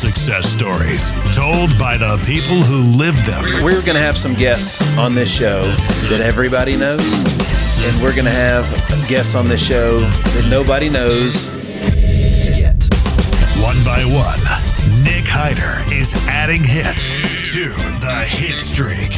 success stories told by the people who lived them. We're going to have some guests on this show that everybody knows, and we're going to have guests on this show that nobody knows yet. One by one, Nick Hyder is adding hits to the Hitstreak.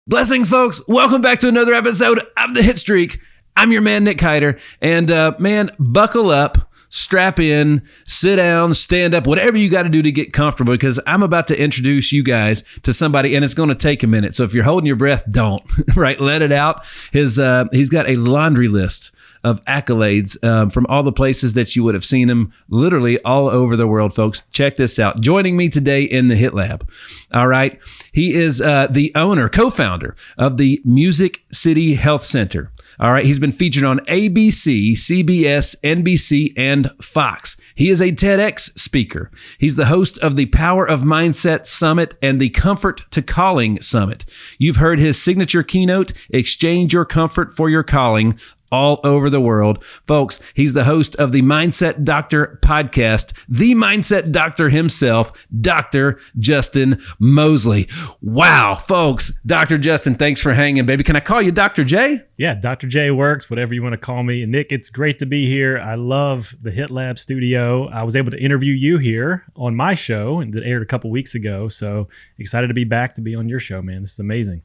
Blessings, folks. Welcome back to another episode of the Hitstreak. I'm your man, Nick Hyder. And man, buckle up, strap in, sit down, stand up, whatever you got to do to get comfortable, because I'm about to introduce you guys to somebody, and it's going to take a minute. So if you're holding your breath, don't, right? Let it out. He's got a laundry list of accolades from all the places that you would have seen him, literally all over the world, folks. Check this out. Joining me today in the Hit Lab, all right, he is the owner, co-founder of the Music City Health Center. All right, he's been featured on ABC, CBS, NBC, and Fox. He is a TEDx speaker. He's the host of the Power of Mindset Summit and the Comfort to Calling Summit. You've heard his signature keynote, Exchange Your Comfort for Your Calling, all over the world. Folks, he's the host of the Mindset Doctor podcast, the Mindset Doctor himself, Dr. Justin Moseley. Wow, folks, Dr. Justin, thanks for hanging, baby. Can I call you Dr. J? Yeah, Dr. J works, whatever you want to call me. And Nick, it's great to be here. I love the Hit Lab studio. I was able to interview you here on my show, and that aired a couple weeks ago. So excited to be back to be on your show, man. This is amazing.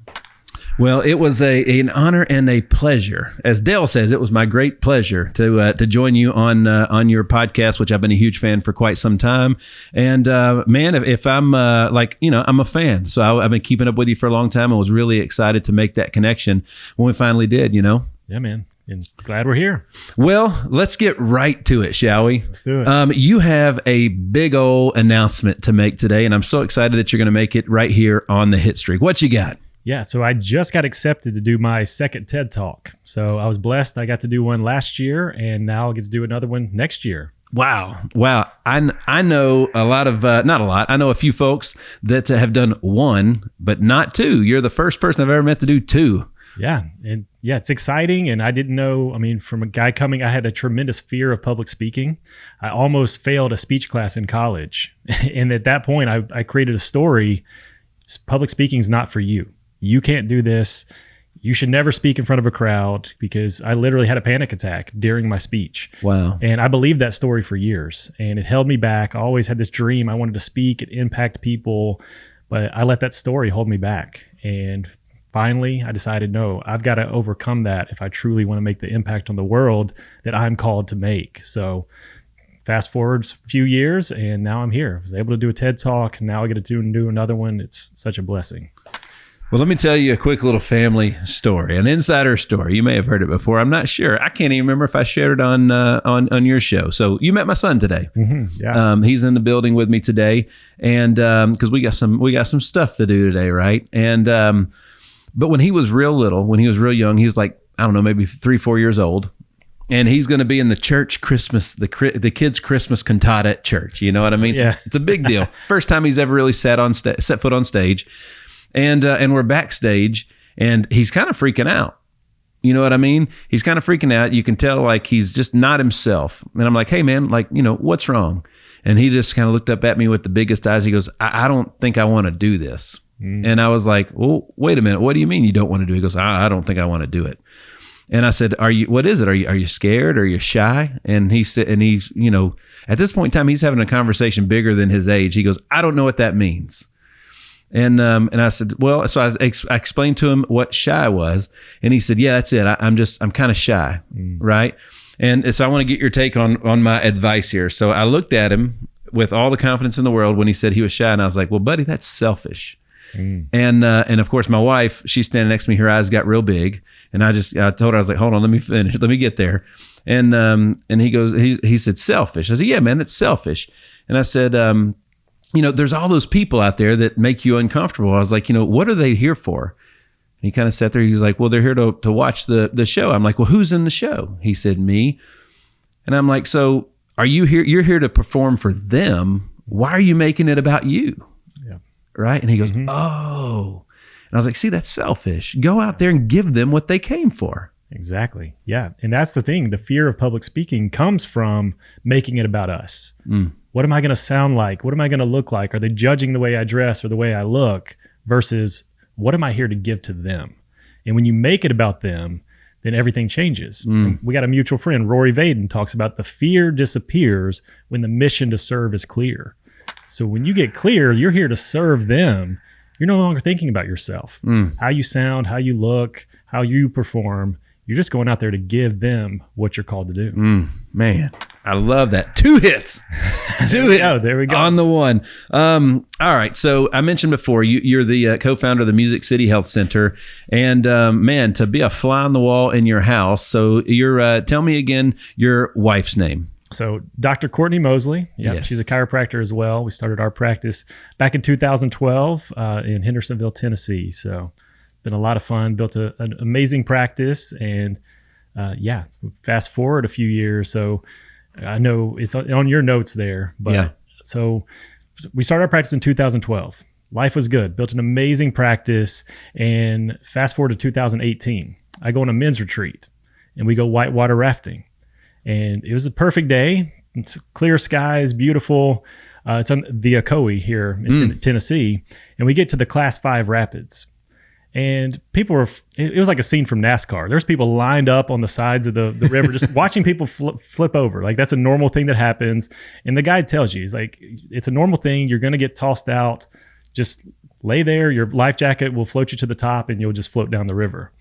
Well, it was an honor and a pleasure. As Dale says, it was my great pleasure to join you on your podcast, which I've been a huge fan for quite some time. And man, if I'm I'm a fan, so I've been keeping up with you for a long time. I was really excited to make that connection when we finally did. Yeah, man. And glad we're here. Well, let's get right to it, shall we? Let's do it. You have a big old announcement to make today, and I'm so excited that you're going to make it right here on the Hitstreak. What you got? Yeah, so I just got accepted to do my second TED Talk. So I was blessed. I got to do one last year, and now I'll get to do another one next year. Wow. I know a lot of, not a lot, I know a few folks that have done one, but not two. You're the first person I've ever met to do two. Yeah. And yeah, it's exciting. And I didn't know, from a guy coming, I had a tremendous fear of public speaking. I almost failed a speech class in college. And at that point, I created a story. Public speaking is not for you. You can't do this. You should never speak in front of a crowd, because I literally had a panic attack during my speech. Wow. And I believed that story for years, and it held me back. I always had this dream. I wanted to speak and impact people, but I let that story hold me back. And finally, I decided, no, I've got to overcome that if I truly want to make the impact on the world that I'm called to make. So fast forward a few years, and now I'm here. I was able to do a TED Talk. Now I get to do another one. It's such a blessing. Well, let me tell you a quick little family story, an insider story. You may have heard it before. I'm not sure. I can't even remember if I shared it on your show. So you met my son today. Mm-hmm, yeah. He's in the building with me today, and because we got some stuff to do today, right? And but when he was real little, when he was real young, he was like, I don't know, maybe 3-4 years old, and he's going to be in the church Christmas, the kids' Christmas cantata at church. You know what I mean? Yeah. It's a big deal. First time he's ever really set foot on stage. And we're backstage, and he's kind of freaking out. You know what I mean? He's kind of freaking out. You can tell, like, he's just not himself. And I'm like, hey, man, like, what's wrong? And he just kind of looked up at me with the biggest eyes. He goes, I don't think I want to do this. And I was like, well, wait a minute. What do you mean you don't want to do it? He goes, I don't think I want to do it. And I said, what is it? Are you scared? Are you shy? And he said, and he's, at this point in time, he's having a conversation bigger than his age. He goes, I don't know what that means. And I said, well, so I explained to him what shy was, and he said, yeah, that's it. I'm kind of shy, right? And so I want to get your take on my advice here. So I looked at him with all the confidence in the world when he said he was shy, and I was like, well, buddy, that's selfish. And of course, my wife, she's standing next to me. Her eyes got real big, and I told her, I was like, hold on, let me finish, let me get there. And he said, selfish. I said, yeah, man, it's selfish. And I said, there's all those people out there that make you uncomfortable. I was like, what are they here for? And he kind of sat there. He was like, well, they're here to watch the show. I'm like, well, who's in the show? He said, me. And I'm like, so are you here? You're here to perform for them. Why are you making it about you? Yeah. Right. And he goes, oh. And I was like, see, that's selfish. Go out there and give them what they came for. Exactly. Yeah. And that's the thing. The fear of public speaking comes from making it about us. What am I going to sound like? What am I going to look like? Are they judging the way I dress or the way I look versus what am I here to give to them? And when you make it about them, then everything changes. We got a mutual friend, Rory Vaden, talks about the fear disappears when the mission to serve is clear. So when you get clear, you're here to serve them. You're no longer thinking about yourself, how you sound, how you look, how you perform. You're just going out there to give them what you're called to do. Man, I love that. 2 hits. 2 hits. Oh, there we go. On the one. All right. So I mentioned before, you're the co-founder of the Music City Health Center. And man, to be a fly on the wall in your house. So tell me again your wife's name. So Dr. Courtney Moseley, Yes. She's a chiropractor as well. We started our practice back in 2012 in Hendersonville, Tennessee. So been a lot of fun, built an amazing practice. And fast forward a few years. So I know it's on your notes there, but so we started our practice in 2012. Life was good, built an amazing practice. And fast forward to 2018, I go on a men's retreat and we go whitewater rafting. And it was a perfect day. It's clear skies, beautiful. It's on the a.k.a. here in Tennessee. And we get to the Class 5 rapids. And people were, it was like a scene from NASCAR. There's people lined up on the sides of the river, just watching people flip over. Like that's a normal thing that happens. And the guide tells you, he's like, it's a normal thing. You're going to get tossed out. Just lay there. Your life jacket will float you to the top and you'll just float down the river.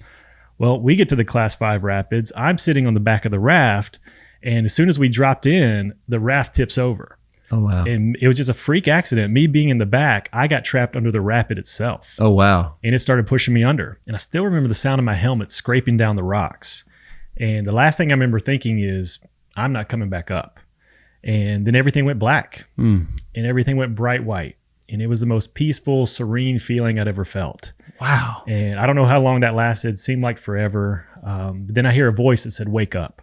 Well, we get to the Class 5 rapids. I'm sitting on the back of the raft. And as soon as we dropped in, the raft tips over. Oh, wow. And it was just a freak accident. Me being in the back, I got trapped under the rapid itself. Oh, wow. And it started pushing me under. And I still remember the sound of my helmet scraping down the rocks. And the last thing I remember thinking is, I'm not coming back up. And then everything went black and everything went bright white. And it was the most peaceful, serene feeling I'd ever felt. Wow. And I don't know how long that lasted. It seemed like forever. But then I hear a voice that said, wake up.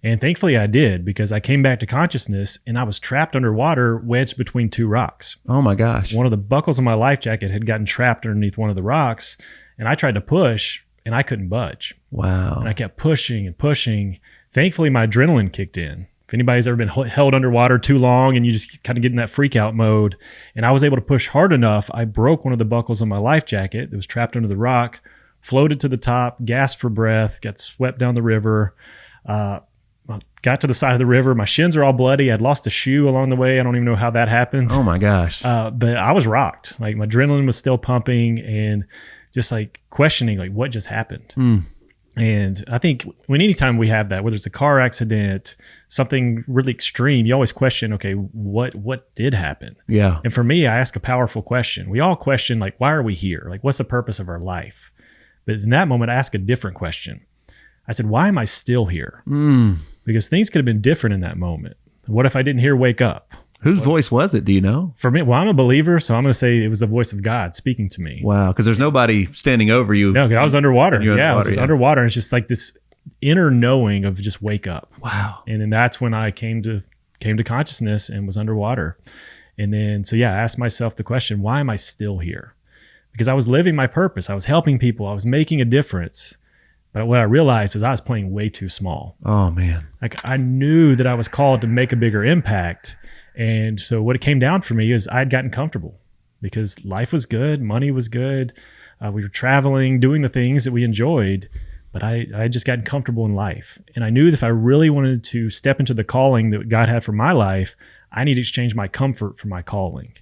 And thankfully I did, because I came back to consciousness and I was trapped underwater, wedged between 2 rocks. Oh my gosh. One of the buckles of my life jacket had gotten trapped underneath one of the rocks, and I tried to push and I couldn't budge. Wow. And I kept pushing and pushing. Thankfully, my adrenaline kicked in. If anybody's ever been held underwater too long and you just kind of get in that freak out mode, and I was able to push hard enough, I broke one of the buckles of my life jacket that was trapped under the rock, floated to the top, gasped for breath, got swept down the river. Got to the side of the river. My shins are all bloody. I'd lost a shoe along the way. I don't even know how that happened. Oh my gosh. But I was rocked. Like my adrenaline was still pumping and just like questioning like what just happened. And I think anytime we have that, whether it's a car accident, something really extreme, you always question, okay, what did happen? Yeah. And for me, I ask a powerful question. We all question like, why are we here? Like, what's the purpose of our life? But in that moment, I ask a different question. I said, why am I still here? Because things could have been different in that moment. What if I didn't hear wake up? Whose voice was it? Do you know? For me, well, I'm a believer, so I'm going to say it was the voice of God speaking to me. Wow. Because there's nobody standing over you. No, 'cause I was underwater. I was just yeah. underwater. And it's just like this inner knowing of just wake up. Wow. And then that's when I came to consciousness and was underwater. And then, I asked myself the question, why am I still here? Because I was living my purpose. I was helping people. I was making a difference. But what I realized is I was playing way too small. Oh, man. Like I knew that I was called to make a bigger impact. And so what it came down for me is I'd gotten comfortable because life was good. Money was good. We were traveling, doing the things that we enjoyed, but I had just gotten comfortable in life. And I knew that if I really wanted to step into the calling that God had for my life, I need to exchange my comfort for my calling.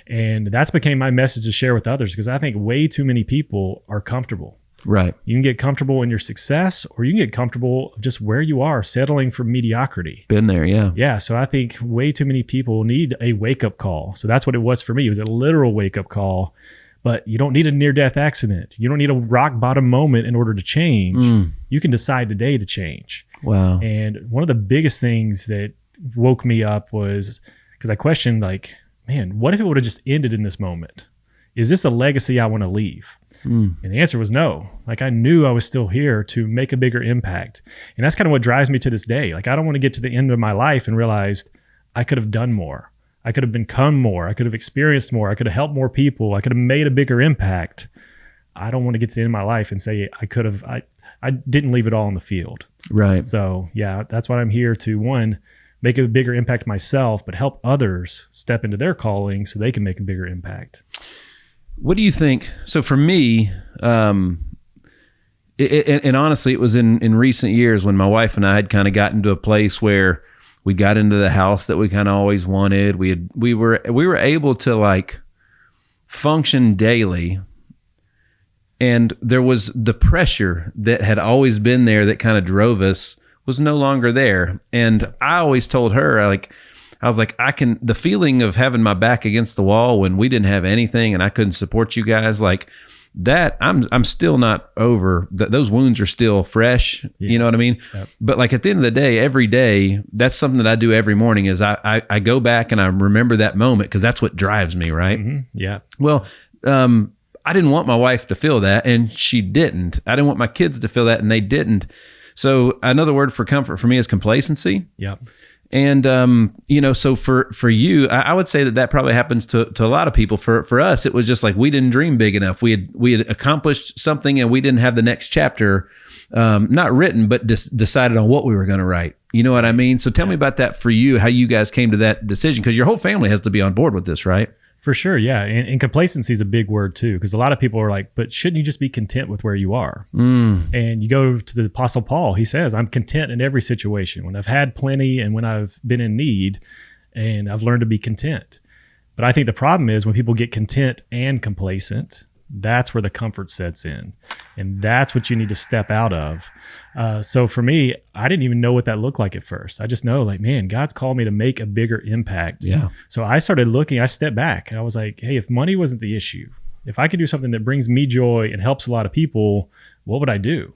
And that's became my message to share with others, because I think way too many people are comfortable. Right. You can get comfortable in your success, or you can get comfortable just where you are, settling for mediocrity. Been there, yeah. Yeah. So I think way too many people need a wake-up call. So that's what it was for me. It was a literal wake-up call. But you don't need a near-death accident. You don't need a rock-bottom moment in order to change. You can decide today to change. Wow. And one of the biggest things that woke me up was because I questioned, like, man, what if it would have just ended in this moment? Is this a legacy I want to leave? And the answer was no. Like I knew I was still here to make a bigger impact. And that's kind of what drives me to this day. Like I don't want to get to the end of my life and realize I could have done more. I could have become more. I could have experienced more. I could have helped more people. I could have made a bigger impact. I don't want to get to the end of my life and say I I didn't leave it all on the field. Right. So yeah, that's what I'm here to, one, make a bigger impact myself, but help others step into their calling so they can make a bigger impact. What do you think? So for me, and honestly, it was in recent years when my wife and I had kind of gotten to a place where we got into the house that we kind of always wanted. We were able to like function daily, and there was the pressure that had always been there that kind of drove us was no longer there. And I always told her, I was like, the feeling of having my back against the wall when we didn't have anything and I couldn't support you guys, like that, I'm still not over. Those wounds are still fresh. Yeah. You know what I mean? Yep. But like at the end of the day, every day, that's something that I do every morning is I go back and I remember that moment because that's what drives me, right? Mm-hmm. Yeah. Well, I didn't want my wife to feel that, and she didn't. I didn't want my kids to feel that, and they didn't. So another word for comfort for me is complacency. Yep. And, so for you, I would say that probably happens to a lot of people. For us, it was just like, we didn't dream big enough. We had accomplished something and we didn't have the next chapter, not written, but decided on what we were going to write. You know what I mean? So tell me about that for you, how you guys came to that decision, because your whole family has to be on board with this, right? For sure, yeah. And complacency is a big word too, because a lot of people are like, but shouldn't you just be content with where you are? And you go to the Apostle Paul, he says, I'm content in every situation, when I've had plenty and when I've been in need, and I've learned to be content. But I think the problem is when people get content and complacent, that's where the comfort sets in. And that's what you need to step out of. So for me, I didn't even know what that looked like at first. I just know like, man, God's called me to make a bigger impact. Yeah. So I started looking, I stepped back and I was like, hey, if money wasn't the issue, if I could do something that brings me joy and helps a lot of people, what would I do?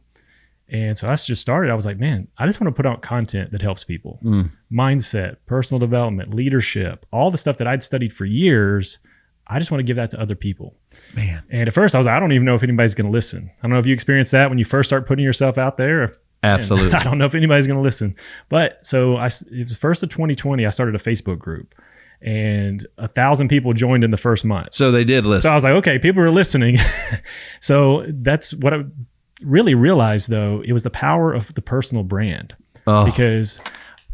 And so I just started, I was like, man, I just want to put out content that helps people. Mindset, personal development, leadership, all the stuff that I'd studied for years. I just want to give that to other people. Man. And at first I was like, I don't even know if anybody's going to listen. I don't know if you experienced that when you first start putting yourself out there. Absolutely. I don't know if anybody's going to listen. But so it was first of 2020, I started a Facebook group and 1,000 people joined in the first month. So they did listen. So I was like, okay, people are listening. So that's what I really realized though. It was the power of the personal brand because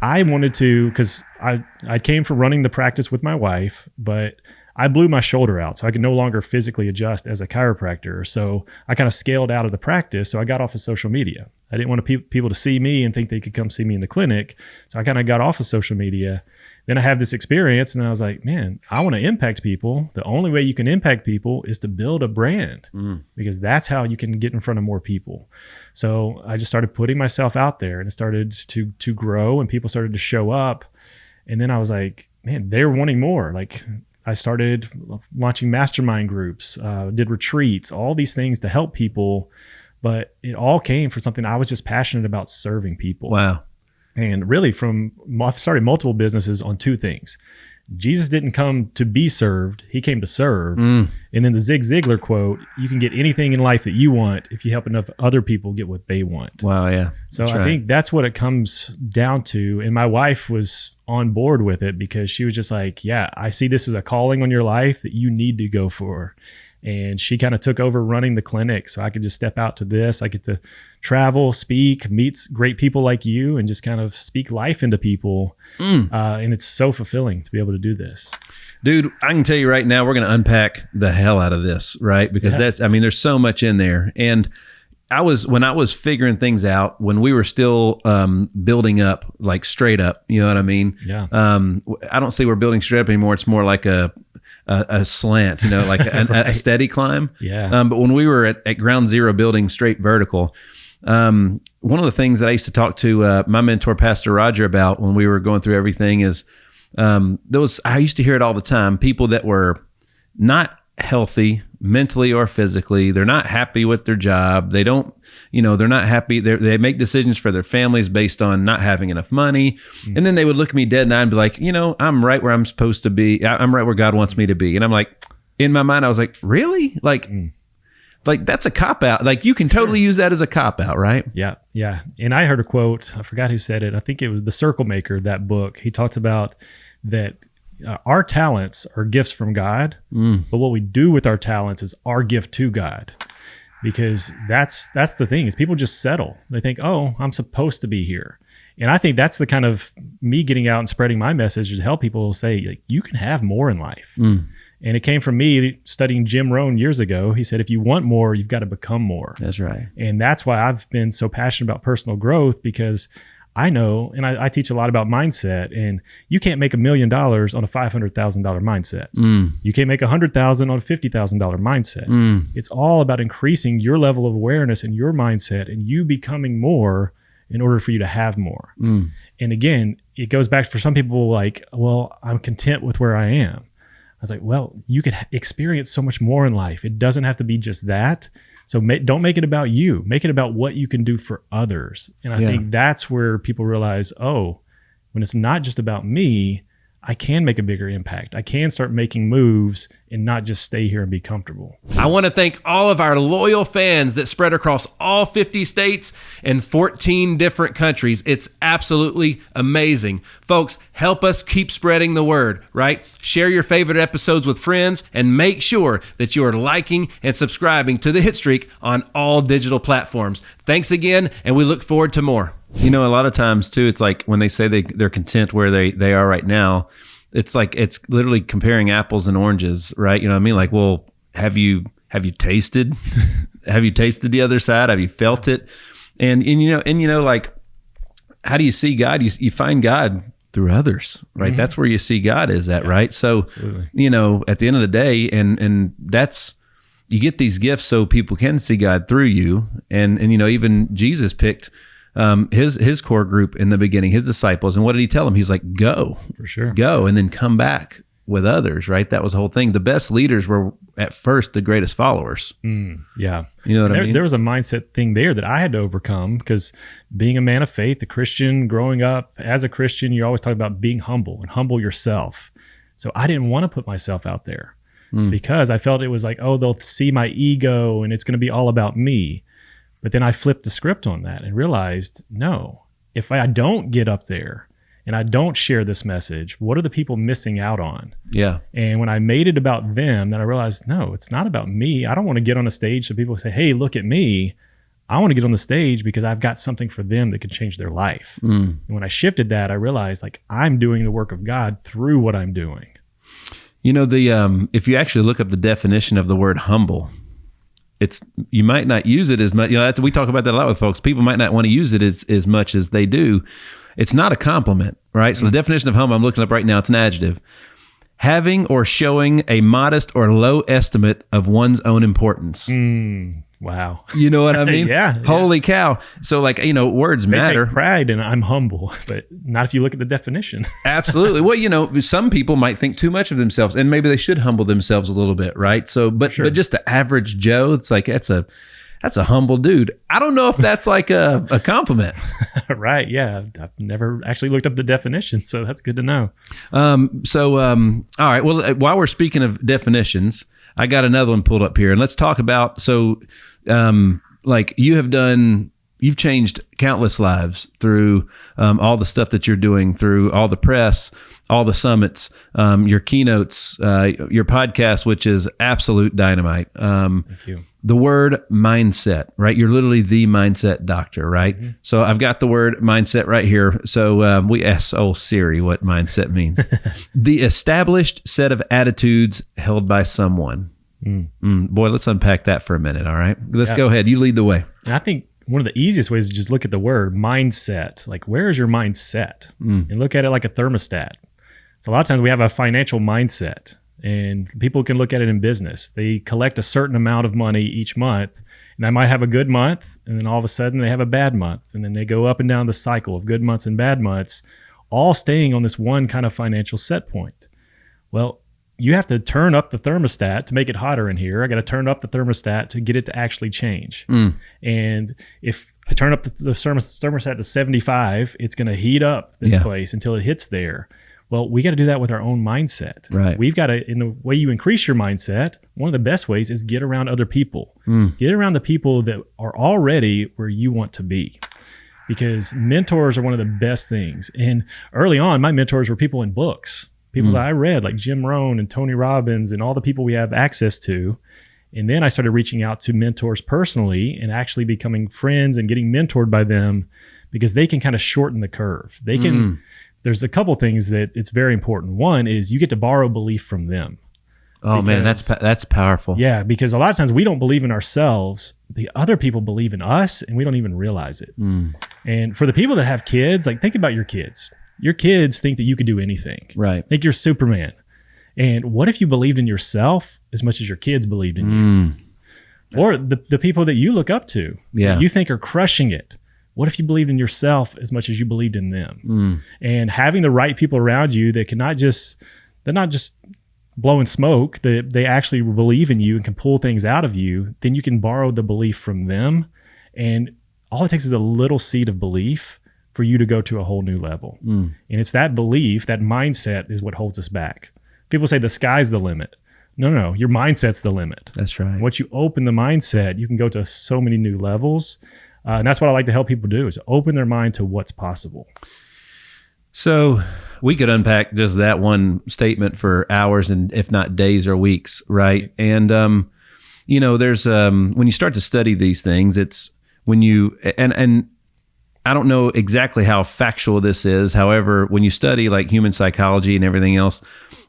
I wanted to, because I came from running the practice with my wife, but I blew my shoulder out, so I could no longer physically adjust as a chiropractor. So I kind of scaled out of the practice. So I got off of social media. I didn't want people to see me and think they could come see me in the clinic. So I kind of got off of social media. Then I had this experience and I was like, man, I want to impact people. The only way you can impact people is to build a brand because that's how you can get in front of more people. So I just started putting myself out there and it started to grow and people started to show up. And then I was like, man, they're wanting more. Like, I started launching mastermind groups, did retreats, all these things to help people. But it all came from something I was just passionate about, serving people. Wow. And really I've started multiple businesses on two things. Jesus didn't come to be served. He came to serve. And then the Zig Ziglar quote, you can get anything in life that you want if you help enough other people get what they want. Wow. Yeah. So I think that's what it comes down to. And my wife was on board with it because she was just like, yeah, I see this as a calling on your life that you need to go for. And she kind of took over running the clinic. So I could just step out to this. I get to travel, speak, meet great people like you, and just kind of speak life into people. And it's so fulfilling to be able to do this. Dude, I can tell you right now, we're going to unpack the hell out of this, right? Because there's so much in there. And when I was figuring things out, when we were still building up, like straight up, you know what I mean? Yeah. I don't say we're building straight up anymore. It's more like a slant, like a steady climb. Yeah. But when we were at ground zero building straight vertical, one of the things that I used to talk to my mentor, Pastor Roger, about when we were going through everything is I used to hear it all the time, people that were not healthy mentally or physically. They're not happy with their job. They don't, they're not happy. They make decisions for their families based on not having enough money. And then they would look at me dead in the eye and be like, I'm right where I'm supposed to be. I'm right where God wants me to be. And I'm like, in my mind, I was like, really? Like that's a cop out. Like you can totally use that as a cop out, right? Yeah. Yeah. And I heard a quote, I forgot who said it. I think it was The Circle Maker, that book. He talks about that our talents are gifts from God, but what we do with our talents is our gift to God. because that's the thing is people just settle. They think, oh, I'm supposed to be here. And I think that's the kind of me getting out and spreading my message to help people say, like, you can have more in life. And it came from me studying Jim Rohn years ago. He said, if you want more, you've got to become more. That's right. And that's why I've been so passionate about personal growth, because I know, and I teach a lot about mindset, and you can't make $1 million on a $500,000 mindset. You can't make $100,000 on a $50,000 mindset. It's all about increasing your level of awareness and your mindset and you becoming more in order for you to have more. And again, it goes back for some people like, well, I'm content with where I am. I was like, well, you could experience so much more in life. It doesn't have to be just that. So don't make it about you. Make it about what you can do for others. And I think that's where people realize, oh, when it's not just about me, I can make a bigger impact. I can start making moves and not just stay here and be comfortable. I want to thank all of our loyal fans that spread across all 50 states and 14 different countries. It's absolutely amazing. Folks, help us keep spreading the word, right? Share your favorite episodes with friends and make sure that you are liking and subscribing to the Hitstreak on all digital platforms. Thanks again, and we look forward to more. You know, a lot of times too, it's like when they say they're content where they are right now, it's like it's literally comparing apples and oranges, right? You know what I mean? Like, well, have you tasted? Have you tasted the other side? Have you felt it? And you know, like, how do you see God? You find God through others, right? That's where you see God is at, right? So, absolutely. You know, at the end of the day, and that's, you get these gifts so people can see God through you. And you know, even Jesus picked his core group in the beginning, his disciples. And what did he tell them? He's like, go. For sure. Go, and then come back with others, right? That was the whole thing. The best leaders were at first the greatest followers. Yeah. You know what I mean? There was a mindset thing there that I had to overcome, because being a man of faith, a Christian, growing up as a Christian, you always talk about being humble and humble yourself. So I didn't want to put myself out there because I felt it was like, oh, they'll see my ego and it's going to be all about me. But then I flipped the script on that and realized, no, if I don't get up there and I don't share this message, what are the people missing out on? Yeah. And when I made it about them, then I realized, no, it's not about me. I don't want to get on a stage so people say, hey, look at me. I want to get on the stage because I've got something for them that could change their life. And when I shifted that, I realized, like, I'm doing the work of God through what I'm doing. You know, If you actually look up the definition of the word humble, you might not use it as much. You know, we talk about that a lot with folks. People might not want to use it as much as they do. It's not a compliment, right? So the definition of humble, I'm looking up right now, it's an adjective. Having or showing a modest or low estimate of one's own importance. Wow. You know what I mean? Yeah. Holy cow. So, like, you know, words matter. They take pride in I'm humble, but not if you look at the definition. Absolutely. Well, you know, some people might think too much of themselves, and maybe they should humble themselves a little bit, right? So, but just the average Joe, it's like, that's a humble dude. I don't know if that's like a compliment. Right. Yeah. I've never actually looked up the definition, so that's good to know. All right. Well, while we're speaking of definitions, I got another one pulled up here, and let's talk about, like, you've changed countless lives through all the stuff that you're doing, through all the press, all the summits, your keynotes, your podcast, which is absolute dynamite. Thank you. The word mindset, right? You're literally the mindset doctor, right? So I've got the word mindset right here. So we asked old Siri what mindset means. The established set of attitudes held by someone. Boy, let's unpack that for a minute, all right? Let's go ahead. You lead the way. And I think one of the easiest ways is just look at the word mindset. Like, where is your mindset? And look at it like a thermostat. So a lot of times we have a financial mindset, and people can look at it in business. They collect a certain amount of money each month, and they might have a good month, and then all of a sudden they have a bad month. And then they go up and down the cycle of good months and bad months, all staying on this one kind of financial set point. Well, you have to turn up the thermostat to make it hotter in here. I got to turn up the thermostat to get it to actually change. And if I turn up the thermostat to 75, it's going to heat up this place until it hits there. Well, we got to do that with our own mindset. Right. We've got to, in the way you increase your mindset, one of the best ways is get around other people. Get around the people that are already where you want to be. Because mentors are one of the best things. And early on, my mentors were people in books. People that I read, like Jim Rohn and Tony Robbins and all the people we have access to. And then I started reaching out to mentors personally and actually becoming friends and getting mentored by them, because they can kind of shorten the curve. They can, there's a couple things that it's very important. One is you get to borrow belief from them. Oh man, that's powerful. Yeah, because a lot of times we don't believe in ourselves. The other people believe in us and we don't even realize it. And for the people that have kids, like think about your kids. Your kids think that you could do anything. Right. Think you're Superman. And what if you believed in yourself as much as your kids believed in you? Or the people that you look up to, that you think are crushing it. What if you believed in yourself as much as you believed in them? And having the right people around you that they're not just blowing smoke, that they actually believe in you and can pull things out of you, then you can borrow the belief from them. And all it takes is a little seed of belief for you to go to a whole new level. And it's that belief, that mindset is what holds us back. People say the sky's the limit. No, your mindset's the limit. That's right. Once you open the mindset, you can go to so many new levels. And that's what I like to help people do, is open their mind to what's possible. So we could unpack just that one statement for hours and if not days or weeks, right? And, there's, when you start to study these things, it's when you, and I don't know exactly how factual this is. However, when you study like human psychology and everything else,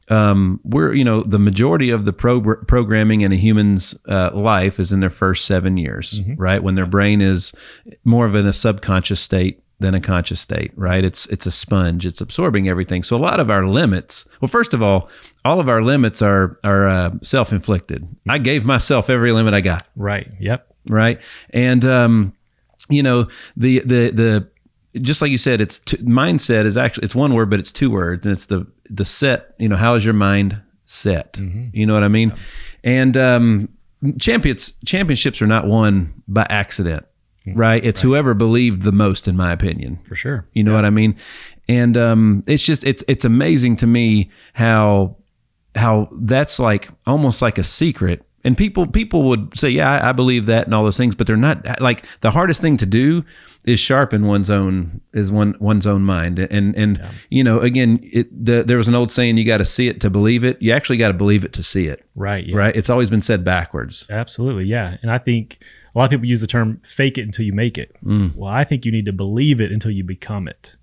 the majority of the programming in a human's life is in their first 7 years, right? When their brain is more of in a subconscious state than a conscious state, right? It's a sponge. It's absorbing everything. So a lot of our limits, well, first of all of our limits are self-inflicted. I gave myself every limit I got. Right. Yep. Right. And, the just like you said, mindset is actually, it's one word, but it's two words, and it's the set, how is your mind set? You know what I mean? Yeah. And, championships are not won by accident. Right. It's whoever believed the most, in my opinion. For sure. You know what I mean? And it's just it's amazing to me how that's like almost like a secret. And people would say, yeah, I believe that and all those things, but they're not. Like, the hardest thing to do is sharpen one's own mind. And again, there was an old saying, you got to see it to believe it. You actually got to believe it to see it. Right. Yeah. Right. It's always been said backwards. Absolutely. Yeah. And I think a lot of people use the term fake it until you make it. Well, I think you need to believe it until you become it.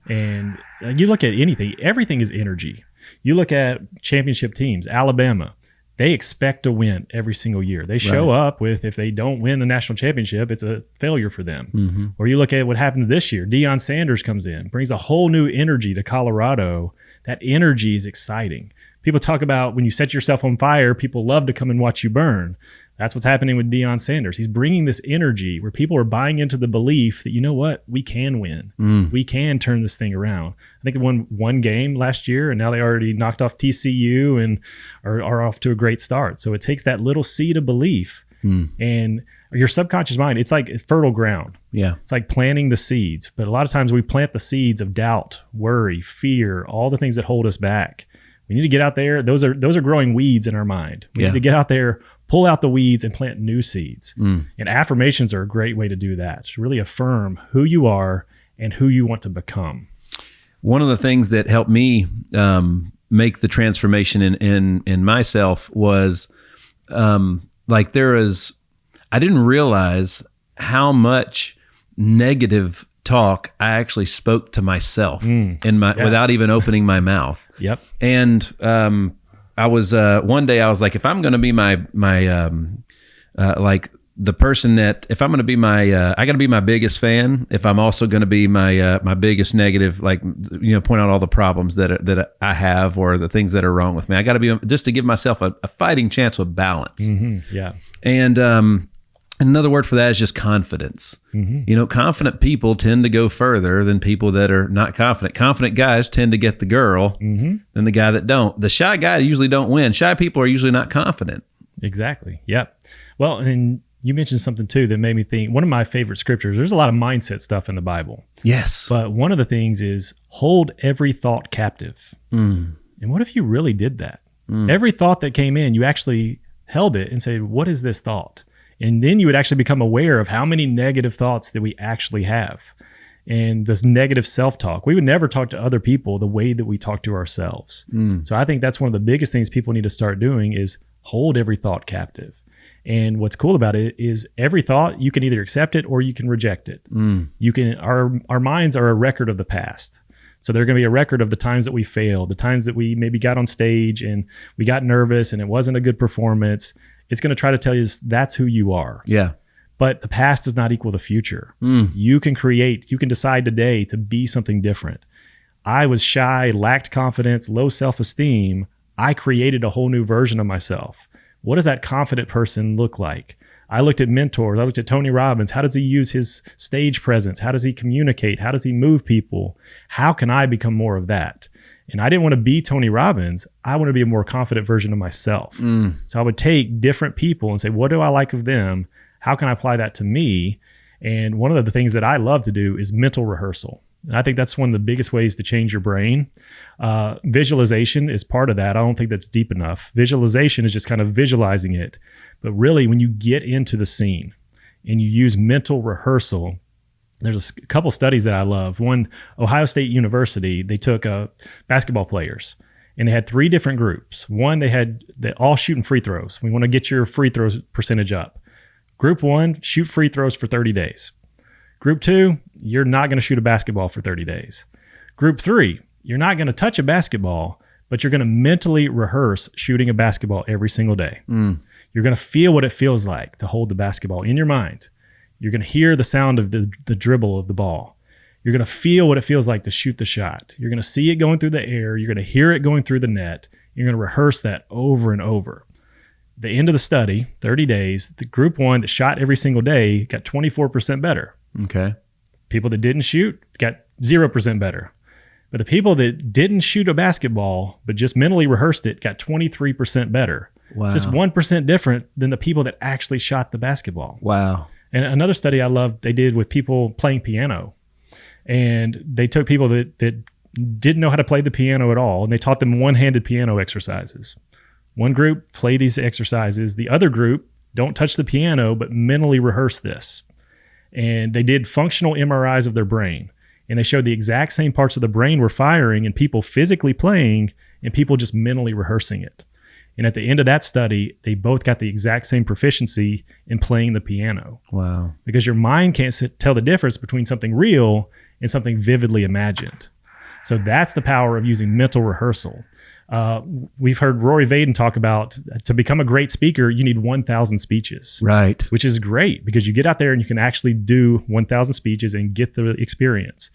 And you look at anything, everything is energy. You look at championship teams, Alabama, they expect to win every single year. They show up with, if they don't win the national championship, it's a failure for them. Or you look at what happens this year. Deion Sanders comes in, brings a whole new energy to Colorado. That energy is exciting. People talk about when you set yourself on fire, people love to come and watch you burn. That's what's happening with Deion Sanders. He's bringing this energy where people are buying into the belief that, you know what, we can win. We can turn this thing around. I think they won one game last year, and now they already knocked off TCU and are off to a great start. So it takes that little seed of belief, and your subconscious mind, it's like fertile ground. Yeah. It's like planting the seeds. But a lot of times we plant the seeds of doubt, worry, fear, all the things that hold us back. We need to get out there. Those are growing weeds in our mind. We need to get out there, pull out the weeds, and plant new seeds. And affirmations are a great way to do that. To really affirm who you are and who you want to become. One of the things that helped me make the transformation in myself was I didn't realize how much negative talk I actually spoke to myself without even opening my mouth. Yep. And I was one day I was like, if I'm going to be my the person that, if I'm going to be I got to be my biggest fan. If I'm also going to be my biggest negative, point out all the problems that I have or the things that are wrong with me. I got to be, just to give myself a fighting chance with balance. Yeah. And another word for that is just confidence. Confident people tend to go further than people that are not confident. Confident guys tend to get the girl than the guy that don't. The shy guy usually don't win. Shy people are usually not confident. Exactly. Yep. Well, and you mentioned something too that made me think, one of my favorite scriptures, there's a lot of mindset stuff in the Bible. Yes. But one of the things is hold every thought captive. And what if you really did that? Every thought that came in, you actually held it and said, what is this thought? And then you would actually become aware of how many negative thoughts that we actually have. And this negative self-talk. We would never talk to other people the way that we talk to ourselves. So I think that's one of the biggest things people need to start doing is hold every thought captive. And what's cool about it is every thought, you can either accept it or you can reject it. You can, our minds are a record of the past. So they're going to be a record of the times that we failed, the times that we maybe got on stage and we got nervous and it wasn't a good performance. It's going to try to tell you that's who you are. Yeah. But the past does not equal the future. You can decide today to be something different. I was shy, lacked confidence, low self-esteem. I created a whole new version of myself. What does that confident person look like? I looked at mentors. I looked at Tony Robbins. How does he use his stage presence? How does he communicate? How does he move people? How can I become more of that? And I didn't want to be Tony Robbins. I want to be a more confident version of myself. So I would take different people and say, what do I like of them? How can I apply that to me? And one of the things that I love to do is mental rehearsal. And I think that's one of the biggest ways to change your brain. Visualization is part of that. I don't think that's deep enough. Visualization is just kind of visualizing it. But really, when you get into the scene and you use mental rehearsal, there's a couple studies that I love. One, Ohio State University, they took basketball players and they had 3 different groups. One, they all shooting free throws. We want to get your free throws percentage up. Group 1, shoot free throws for 30 days. Group 2, you're not going to shoot a basketball for 30 days. Group 3, you're not going to touch a basketball, but you're going to mentally rehearse shooting a basketball every single day. You're going to feel what it feels like to hold the basketball in your mind. You're going to hear the sound of the dribble of the ball. You're going to feel what it feels like to shoot the shot. You're going to see it going through the air. You're going to hear it going through the net. You're going to rehearse that over and over. The end of the study, 30 days, the group 1 that shot every single day got 24% better. Okay. People that didn't shoot got 0% better. But the people that didn't shoot a basketball, but just mentally rehearsed it, got 23% better. Wow. Just 1% different than the people that actually shot the basketball. Wow. And another study I love they did with people playing piano. And they took people that didn't know how to play the piano at all, and they taught them one-handed piano exercises. One group, play these exercises. The other group, don't touch the piano, but mentally rehearse this. And they did functional MRIs of their brain. And they showed the exact same parts of the brain were firing in people physically playing and people just mentally rehearsing it. And at the end of that study, they both got the exact same proficiency in playing the piano. Wow. Because your mind can't tell the difference between something real and something vividly imagined. So that's the power of using mental rehearsal. We've heard Rory Vaden talk about to become a great speaker, you need 1,000 speeches. Right. Which is great because you get out there and you can actually do 1,000 speeches and get the experience.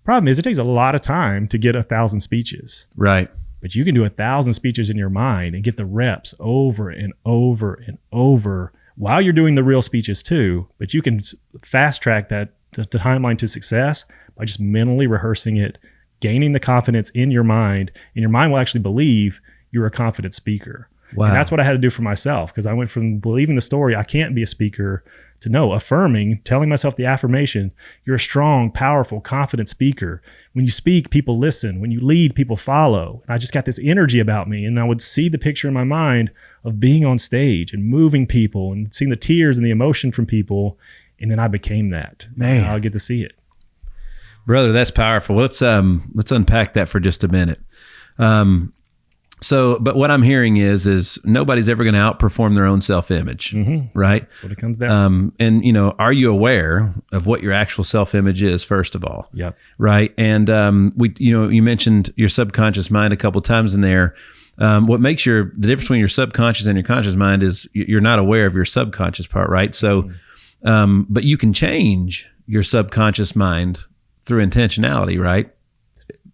Problem is it takes a lot of time to get 1,000 speeches. Right. But you can do 1,000 speeches in your mind and get the reps over and over and over while you're doing the real speeches too. But you can fast track the timeline to success by just mentally rehearsing it, gaining the confidence in your mind, and your mind will actually believe you're a confident speaker. Wow. And that's what I had to do for myself because I went from believing the story, I can't be a speaker, to affirming, telling myself the affirmations, you're a strong, powerful, confident speaker. When you speak, people listen. When you lead, people follow. And I just got this energy about me, and I would see the picture in my mind of being on stage and moving people and seeing the tears and the emotion from people, and then I became that. Man, I'll get to see it. Brother, that's powerful. Let's unpack that for just a minute. But what I'm hearing is nobody's ever going to outperform their own self-image, right? That's what it comes down to. And are you aware of what your actual self-image is, first of all? Yep. Right. And you mentioned your subconscious mind a couple times in there. What makes the difference between your subconscious and your conscious mind is you're not aware of your subconscious part, right? So, but you can change your subconscious mind through intentionality, right?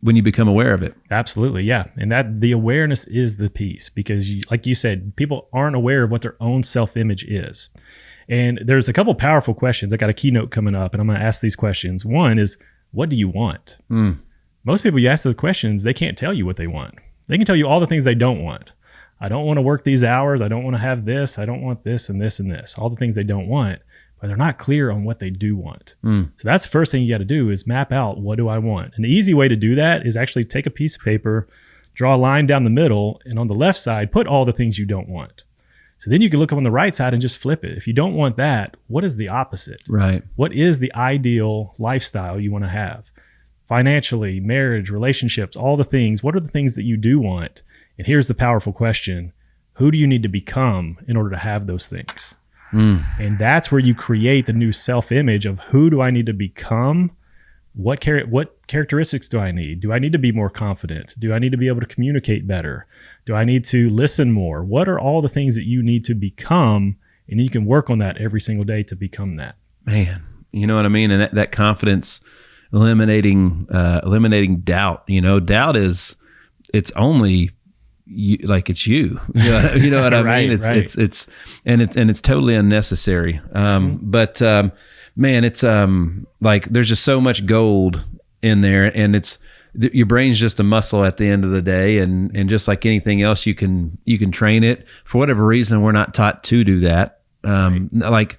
When you become aware of it. Absolutely. Yeah. And that the awareness is the piece because like you said, people aren't aware of what their own self-image is. And there's a couple powerful questions. I got a keynote coming up and I'm going to ask these questions. One is, what do you want? Most people, you ask those questions, they can't tell you what they want. They can tell you all the things they don't want. I don't want to work these hours. I don't want to have this. I don't want this and this and this. All the things they don't want, but they're not clear on what they do want. So that's the first thing you got to do is map out, what do I want? And the easy way to do that is actually take a piece of paper, draw a line down the middle, and on the left side, put all the things you don't want. So then you can look up on the right side and just flip it. If you don't want that, what is the opposite? Right. What is the ideal lifestyle you want to have? Financially, marriage, relationships, all the things. What are the things that you do want? And here's the powerful question. Who do you need to become in order to have those things? And that's where you create the new self-image of who do I need to become? What characteristics do I need? Do I need to be more confident? Do I need to be able to communicate better? Do I need to listen more? What are all the things that you need to become? And you can work on that every single day to become that. Man, you know what I mean? And that confidence, eliminating doubt. Doubt it's only you, like it's you. You know what I Right, mean? right. It's totally unnecessary. But man, it's like there's just so much gold in there, and your brain's just a muscle at the end of the day, and just like anything else, you can train it. For whatever reason, we're not taught to do that. Like,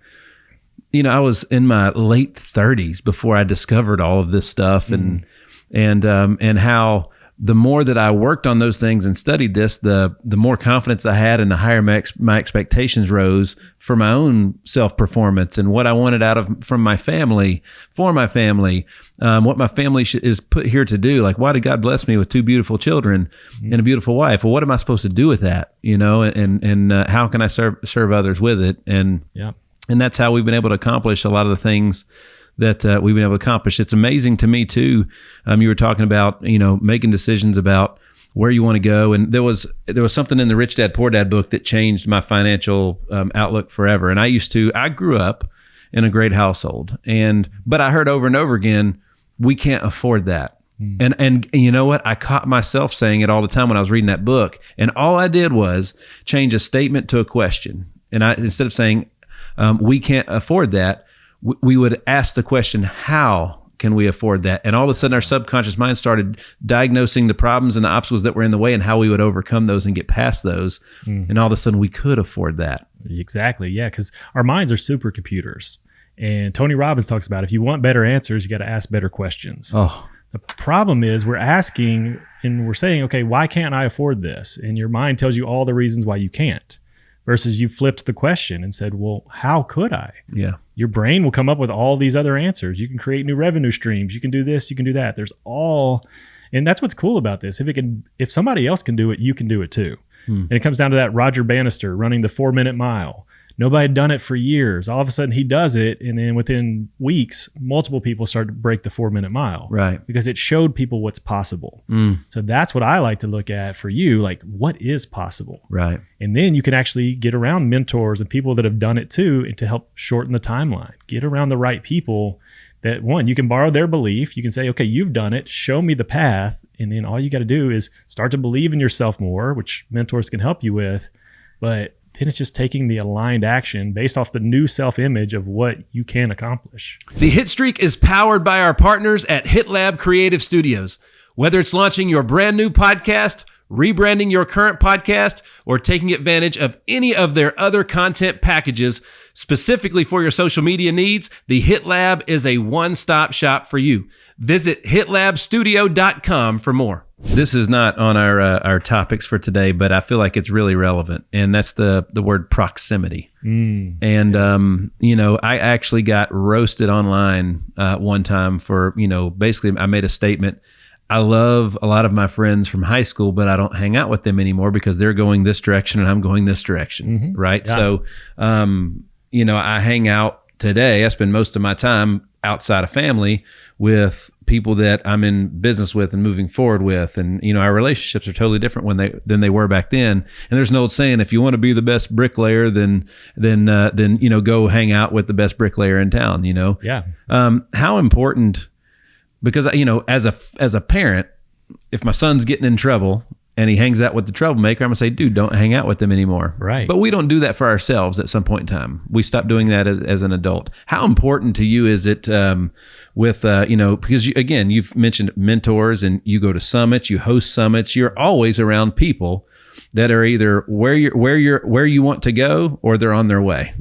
I was in my late 30s before I discovered all of this stuff, and how the more that I worked on those things and studied this, the more confidence I had, and the higher my expectations rose for my own self-performance and what I wanted from my family, for my family, what my family is put here to do. Like, why did God bless me with 2 beautiful children and a beautiful wife? Well, what am I supposed to do with that? And how can I serve others with it? And that's how we've been able to accomplish a lot of the things that we've been able to accomplish. It's amazing to me too. You were talking about, making decisions about where you want to go. And there was something in the Rich Dad, Poor Dad book that changed my financial outlook forever. And I grew up in a great household, but I heard over and over again, we can't afford that. And you know what? I caught myself saying it all the time when I was reading that book. And all I did was change a statement to a question. And instead of saying, we can't afford that, we would ask the question, how can we afford that? And all of a sudden our subconscious mind started diagnosing the problems and the obstacles that were in the way and how we would overcome those and get past those. And all of a sudden we could afford that. Exactly. Yeah. Because our minds are supercomputers. And Tony Robbins talks about, if you want better answers, you got to ask better questions. Oh, the problem is we're asking and we're saying, okay, why can't I afford this? And your mind tells you all the reasons why you can't, versus you flipped the question and said, well, how could I? Yeah. Your brain will come up with all these other answers. You can create new revenue streams. You can do this, you can do that. And that's what's cool about this. If somebody else can do it, you can do it too. And it comes down to that Roger Bannister running the 4-minute mile. Nobody had done it for years. All of a sudden he does it. And then within weeks, multiple people start to break the 4-minute mile. Right. Because it showed people what's possible. So that's what I like to look at for you. Like, what is possible? Right. And then you can actually get around mentors and people that have done it too, and to help shorten the timeline. Get around the right people that, one, you can borrow their belief. You can say, okay, you've done it. Show me the path. And then all you got to do is start to believe in yourself more, which mentors can help you with. But then it's just taking the aligned action based off the new self-image of what you can accomplish. The Hitstreak is powered by our partners at HitLab Creative Studios. Whether it's launching your brand new podcast, rebranding your current podcast, or taking advantage of any of their other content packages specifically for your social media needs, the HitLab is a one-stop shop for you. Visit hitlabstudio.com for more. This is not on our topics for today, but I feel like it's really relevant, and that's the word proximity. And I actually got roasted online one time for, basically I made a statement. I love a lot of my friends from high school, but I don't hang out with them anymore because they're going this direction and I'm going this direction, right? Yeah. So, I hang out today. I spend most of my time outside of family with people that I'm in business with and moving forward with. And, our relationships are totally different than they were back then. And there's an old saying, if you want to be the best bricklayer, then go hang out with the best bricklayer in town, Yeah. How important, because, as a parent, if my son's getting in trouble and he hangs out with the troublemaker, I'm going to say, dude, don't hang out with them anymore. Right. But we don't do that for ourselves at some point in time. We stop doing that as an adult. How important to you is it because you've mentioned mentors and you go to summits, you host summits, you're always around people that are either where you want to go or they're on their way.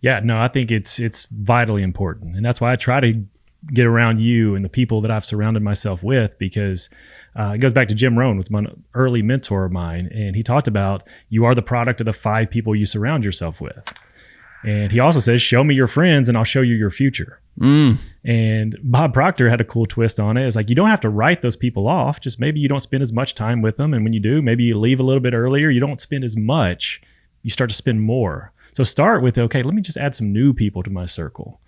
Yeah, no, I think it's vitally important. And that's why I try to get around you and the people that I've surrounded myself with, because it goes back to Jim Rohn, was one early mentor of mine. And he talked about, you are the product of the 5 people you surround yourself with. And he also says, show me your friends and I'll show you your future. And Bob Proctor had a cool twist on it. It's like, you don't have to write those people off. Just maybe you don't spend as much time with them. And when you do, maybe you leave a little bit earlier. You don't spend as much. You start to spend more. So start with, okay, let me just add some new people to my circle.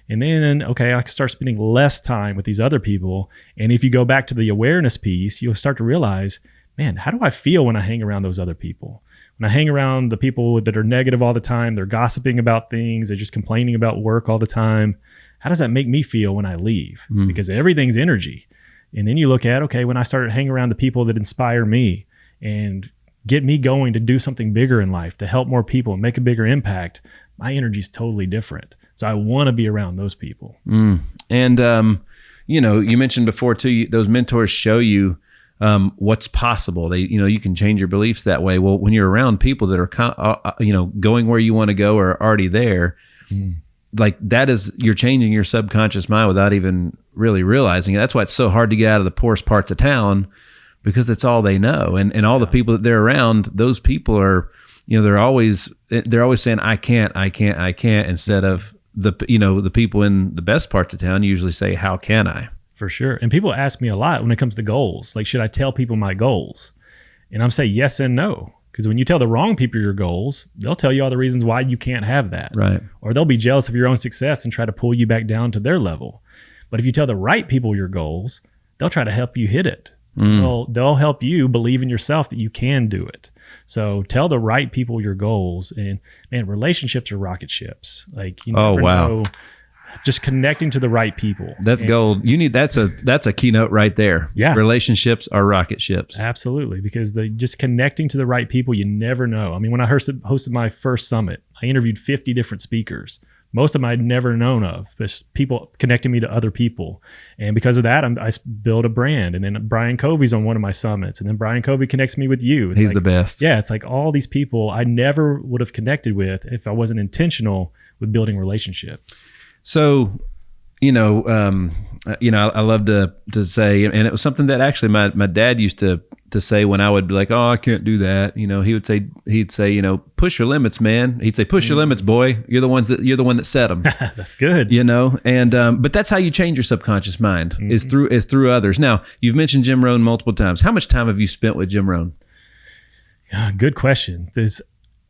And then, okay, I can start spending less time with these other people. And if you go back to the awareness piece, you'll start to realize, man, how do I feel when I hang around those other people? When I hang around the people that are negative all the time, they're gossiping about things, they're just complaining about work all the time. How does that make me feel when I leave? Because everything's energy. And then you look at, okay, when I started hanging around the people that inspire me and get me going to do something bigger in life, to help more people and make a bigger impact, my energy is totally different. So I want to be around those people. And, you mentioned before too, those mentors show you what's possible. They, you can change your beliefs that way. Well, when you're around people that are, going where you want to go or already there, like that is, you're changing your subconscious mind without even really realizing it. That's why it's so hard to get out of the poorest parts of town, because it's all they know. And all the people that they're around, those people are, they're always saying, I can't, instead of the people in the best parts of town usually say, how can I? For sure. And people ask me a lot when it comes to goals, like, should I tell people my goals? And I'm saying yes and no. Because when you tell the wrong people your goals, they'll tell you all the reasons why you can't have that. Right. Or they'll be jealous of your own success and try to pull you back down to their level. But if you tell the right people your goals, they'll try to help you hit it. They'll help you believe in yourself that you can do it. So tell the right people your goals. And man, relationships are rocket ships. Like, you never know. Just connecting to the right people. That's gold. That's a keynote right there. Yeah. Relationships are rocket ships. Absolutely. Because just connecting to the right people, you never know. I mean, when I hosted my first summit, I interviewed 50 different speakers. Most of them I'd never known of. Just people connecting me to other people. And because of that, I built a brand. And then Brian Covey's on one of my summits. And then Brian Covey connects me with you. He's the best. Yeah. It's like all these people I never would have connected with if I wasn't intentional with building relationships. So, I love to say, and it was something that actually my dad used to say when I would be like, oh, I can't do that. He'd say, push your limits, man. He'd say, push your limits, boy. You're the one that set them. That's good. And, but that's how you change your subconscious mind is through others. Now, you've mentioned Jim Rohn multiple times. How much time have you spent with Jim Rohn? Good question.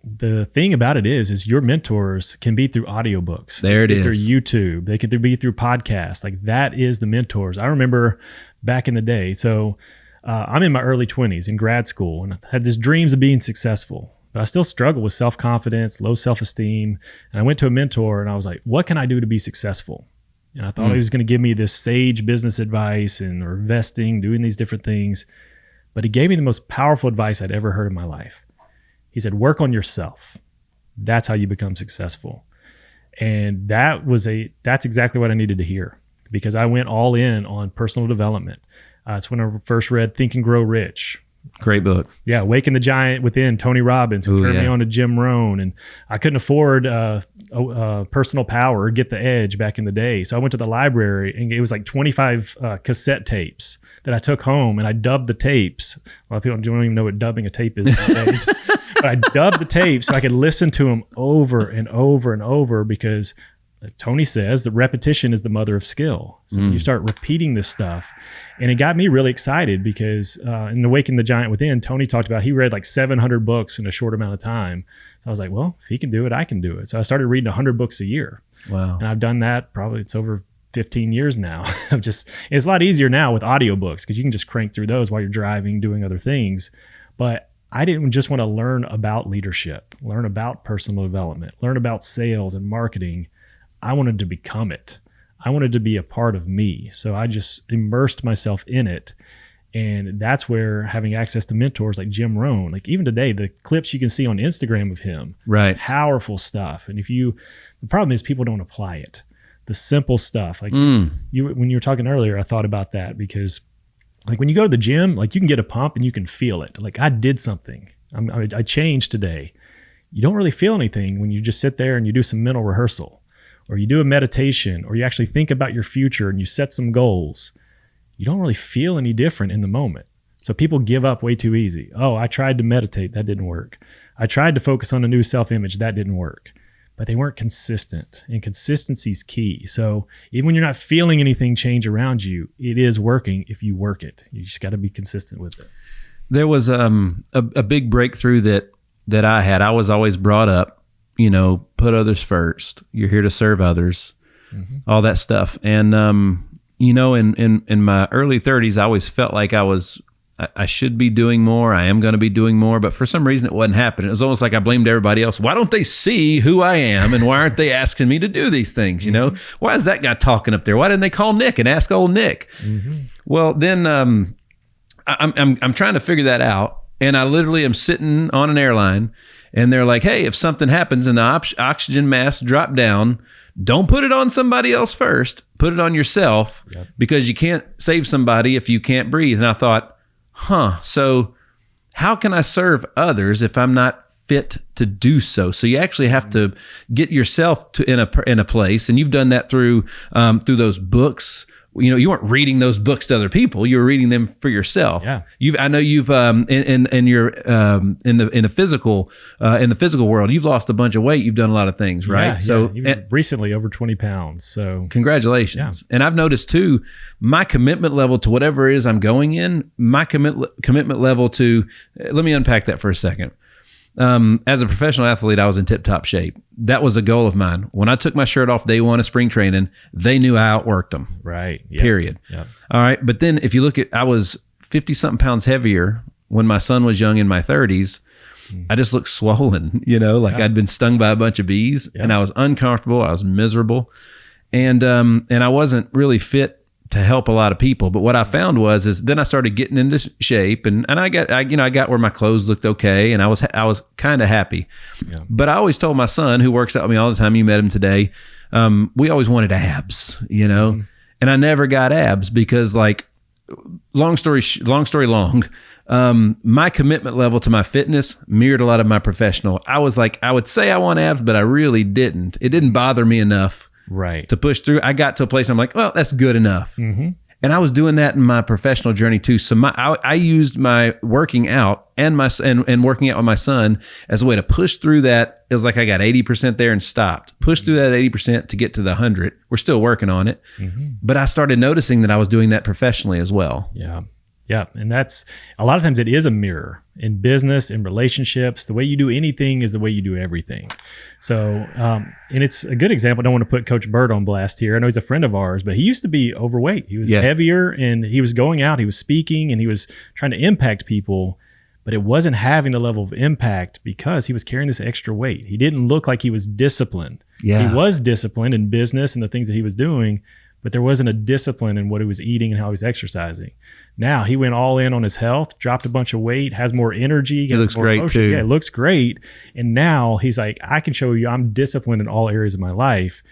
The thing about it is your mentors can be through audiobooks. There it is. Through YouTube. They could be through podcasts. Like, that is the mentors. I remember back in the day. So I'm in my early 20s in grad school, and I had these dreams of being successful, but I still struggle with self-confidence, low self-esteem. And I went to a mentor and I was like, what can I do to be successful? And I thought he was going to give me this sage business advice or investing, doing these different things. But he gave me the most powerful advice I'd ever heard in my life. He said, work on yourself. That's how you become successful. And that's exactly what I needed to hear, because I went all in on personal development. It's when I first read Think and Grow Rich. Great book. Yeah. Awaken the Giant Within, Tony Robbins, who turned me on to Jim Rohn. And I couldn't afford Personal Power or Get the Edge back in the day. So I went to the library, and it was like 25 cassette tapes that I took home, and I dubbed the tapes. A lot of people don't even know what dubbing a tape is these days. But I dubbed the tapes so I could listen to them over and over and over, because as Tony says, the repetition is the mother of skill. So when you start repeating this stuff, and it got me really excited because in Awaken the Giant Within, Tony talked about he read like 700 books in a short amount of time. So I was like, well, if he can do it, I can do it. So I started reading 100 books a year. Wow. And I've done that it's over 15 years now. It's a lot easier now with audiobooks, because you can just crank through those while you're driving, doing other things. But I didn't just want to learn about leadership, learn about personal development, learn about sales and marketing. I wanted to become it. I wanted to be a part of me. So I just immersed myself in it. And that's where having access to mentors like Jim Rohn, like even today, the clips you can see on Instagram of him, right? Powerful stuff. And the problem is people don't apply it. The simple stuff, like when you were talking earlier, I thought about that, because like when you go to the gym, like you can get a pump and you can feel it. Like, I did something. I changed today. You don't really feel anything when you just sit there and you do some mental rehearsal, or you do a meditation, or you actually think about your future and you set some goals. You don't really feel any different in the moment. So people give up way too easy. Oh, I tried to meditate. That didn't work. I tried to focus on a new self-image. That didn't work. but they weren't consistent, and consistency is key. So even when you're not feeling anything change around you, it is working if you work it. You just got to be consistent with it. There was a big breakthrough that I had. I was always brought up, put others first. You're here to serve others, all that stuff. And, in my early 30s, I always felt like I should be doing more. I am going to be doing more. But for some reason, it wasn't happening. It was almost like I blamed everybody else. Why don't they see who I am? And why aren't they asking me to do these things? Why is that guy talking up there? Why didn't they call Nick and ask old Nick? Well, then I'm trying to figure that out. And I literally am sitting on an airline and they're like, hey, if something happens and the oxygen masks drop down, don't put it on somebody else first. Put it on yourself because you can't save somebody if you can't breathe. And I thought, so how can I serve others if I'm not fit to do so? So you actually have to get yourself in a place, and you've done that through those books. You weren't reading those books to other people; you were reading them for yourself. Yeah, I know you've in the physical world, you've lost a bunch of weight. You've done a lot of things, right? Yeah, so recently, over 20 pounds. So congratulations! Yeah. And I've noticed too, my commitment level to whatever it is I'm going in, my commitment level to. Let me unpack that for a second. As a professional athlete, I was in tip-top shape. That was a goal of mine. When I took my shirt off day one of spring training, they knew I outworked them. Right. Yep. Period. Yep. All right. But then if you look at, I was 50-something pounds heavier when my son was young in my 30s. I just looked swollen, I'd been stung by a bunch of bees and I was uncomfortable. I was miserable. And I wasn't really fit to help a lot of people. But what I found is then I started getting into shape and I got where my clothes looked okay. And I was kind of happy, but I always told my son, who works out with me all the time, you met him today. We always wanted abs, and I never got abs because long story long, my commitment level to my fitness mirrored a lot of my professional. I would say I want abs, but I really didn't. It didn't bother me enough to push through. I got to a place I'm like, well, that's good enough. And I was doing that in my professional journey too. So I used my working out and working out with my son as a way to push through that. It was like I got 80% there and stopped. Push through that 80% to get to the 100. We're still working on it. But I started noticing that I was doing that professionally as well. Yeah. Yeah. And that's a lot of times it is a mirror in business, in relationships. The way you do anything is the way you do everything. So, and it's a good example. I don't want to put Coach Bird on blast here. I know he's a friend of ours, but he used to be overweight. He was heavier and he was going out, he was speaking and he was trying to impact people, but it wasn't having the level of impact because he was carrying this extra weight. He didn't look like he was disciplined. He was disciplined in business and the things that he was doing, but there wasn't a discipline in what he was eating and how he was exercising. Now he went all in on his health, dropped a bunch of weight, has more energy. He looks great too. Yeah, it looks great. And now he's like, I can show you I'm disciplined in all areas of my life.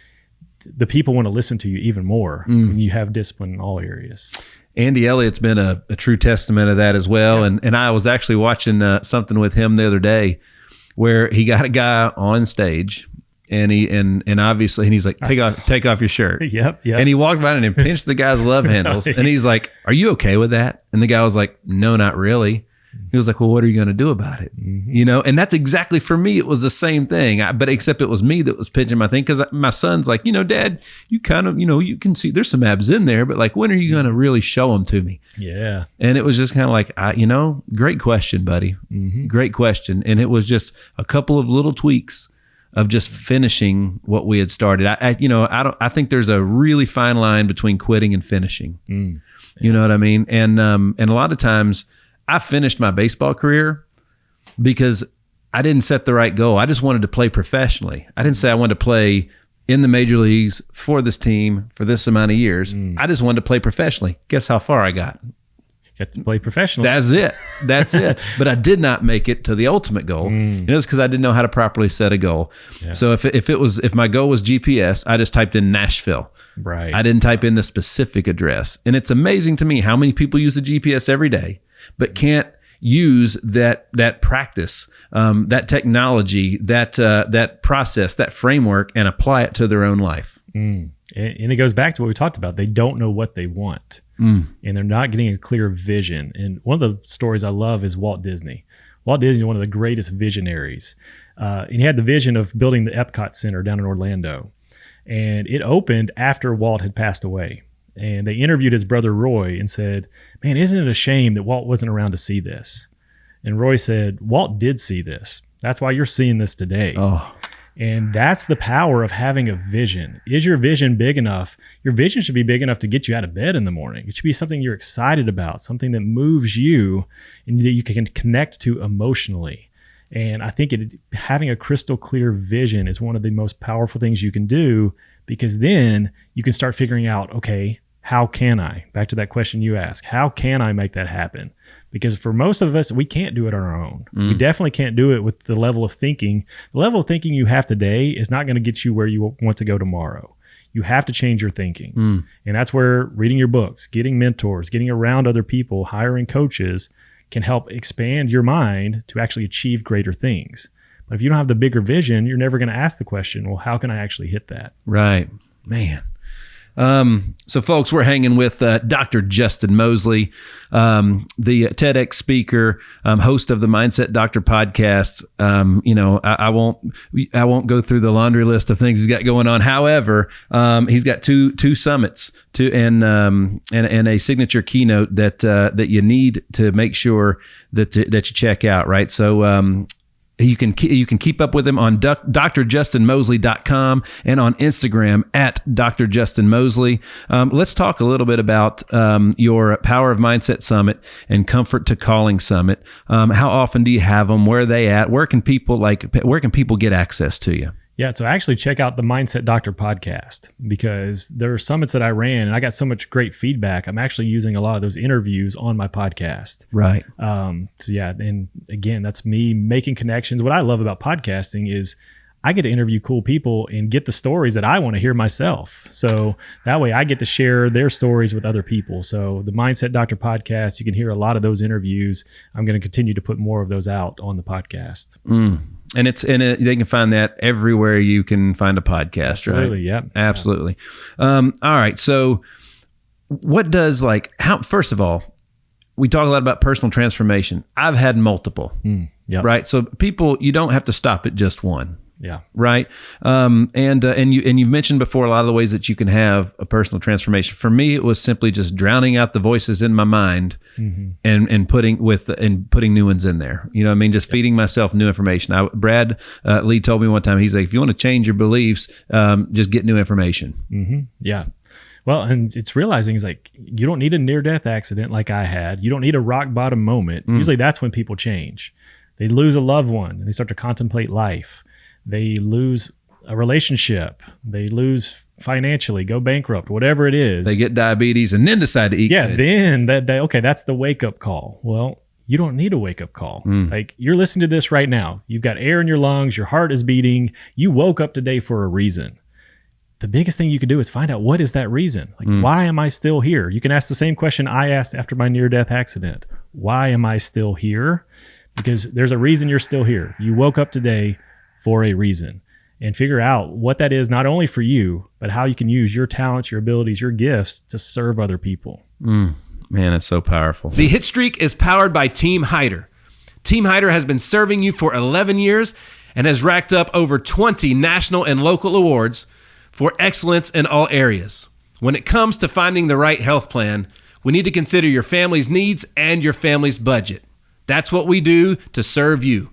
The people want to listen to you even more when you have discipline in all areas. Andy Elliott's been a true testament of that as well. Yeah. And I was actually watching something with him the other day where he got a guy on stage. And obviously, and he's like, take off your shirt. Yep. And he walked by and pinched the guy's love handles. And he's like, are you okay with that? And the guy was like, no, not really. He was like, well, what are you going to do about it? And that's exactly for me. It was the same thing, but except it was me that was pitching my thing. Cause my son's like, Dad, you kind of, you can see there's some abs in there, but when are you going to really show them to me? Yeah. And it was just kind of like, great question, buddy. Great question. And it was just a couple of little tweaks of just finishing what we had started. I think there's a really fine line between quitting and finishing. You know what I mean? And a lot of times I finished my baseball career because I didn't set the right goal. I just wanted to play professionally. I didn't say I wanted to play in the major leagues for this team for this amount of years. I just wanted to play professionally. Guess how far I got? Get to play professionally. That's it. But I did not make it to the ultimate goal. And it was because I didn't know how to properly set a goal. Yeah. So if my goal was GPS, I just typed in Nashville. Right. I didn't type in the specific address. And it's amazing to me how many people use the GPS every day, but can't use that practice, that technology, that process, that framework, and apply it to their own life. And it goes back to what we talked about. They don't know what they want. And they're not getting a clear vision. And one of the stories I love is Walt Disney. Walt Disney is one of the greatest visionaries. And he had the vision of building the Epcot Center down in Orlando. And it opened after Walt had passed away. And they interviewed his brother Roy and said, man, isn't it a shame that Walt wasn't around to see this? And Roy said, Walt did see this. That's why you're seeing this today. Oh. And that's the power of having a vision. Is your vision big enough? Your vision should be big enough to get you out of bed in the morning. It should be something you're excited about, something that moves you and that you can connect to emotionally. And I think having a crystal clear vision is one of the most powerful things you can do, because then you can start figuring out, okay, how can I? Back to that question you asked, how can I make that happen? Because for most of us, we can't do it on our own. We definitely can't do it with the level of thinking. The level of thinking you have today is not going to get you where you want to go tomorrow. You have to change your thinking. And that's where reading your books, getting mentors, getting around other people, hiring coaches can help expand your mind to actually achieve greater things. But if you don't have the bigger vision, you're never going to ask the question, well, how can I actually hit that? Right. Man. So folks, we're hanging with Dr. Justin Moseley, the TEDx speaker, host of the Mindset Doctor podcast. I won't go through the laundry list of things he's got going on. However, he's got two summits and a signature keynote that you need to make sure that you check out. Right. So, you can keep up with him on drjustinmoseley.com and on Instagram at Dr. Justin Moseley. Let's talk a little bit about your Power of Mindset Summit and Comfort to Calling Summit. How often do you have them? Where are they at? Where can people get access to you? Yeah, so actually check out the Mindset Doctor podcast, because there are summits that I ran and I got so much great feedback. I'm actually using a lot of those interviews on my podcast. Right. So yeah, and again, that's me making connections. What I love about podcasting is I get to interview cool people and get the stories that I want to hear myself. So that way I get to share their stories with other people. So the Mindset Doctor podcast, you can hear a lot of those interviews. I'm going to continue to put more of those out on the podcast. And they can find that everywhere you can find a podcast, right? Absolutely, yeah. Absolutely. All right. So what does first of all, we talk a lot about personal transformation. I've had multiple, right? So people, you don't have to stop at just one. Yeah. Right. And you've mentioned before a lot of the ways that you can have a personal transformation. For me, it was simply just drowning out the voices in my mind and putting new ones in there. You know what I mean? Just feeding myself new information. Brad Lee told me one time, he's like, if you want to change your beliefs, just get new information. Yeah. Well, and it's realizing is like, you don't need a near-death accident like I had. You don't need a rock bottom moment. Usually that's when people change. They lose a loved one and they start to contemplate life. They lose a relationship. They lose financially, go bankrupt, whatever it is. They get diabetes and then decide to eat. Yeah, good. then that's the wake-up call. Well, you don't need a wake-up call. Like, you're listening to this right now. You've got air in your lungs. Your heart is beating. You woke up today for a reason. The biggest thing you can do is find out, what is that reason? Like, why am I still here? You can ask the same question I asked after my near-death accident. Why am I still here? Because there's a reason you're still here. You woke up today for a reason, and figure out what that is, not only for you, but how you can use your talents, your abilities, your gifts to serve other people. Man, it's so powerful. The Hitstreak is powered by Team Hyder. Team Hyder has been serving you for 11 years and has racked up over 20 national and local awards for excellence in all areas. When it comes to finding the right health plan, we need to consider your family's needs and your family's budget. That's what we do to serve you.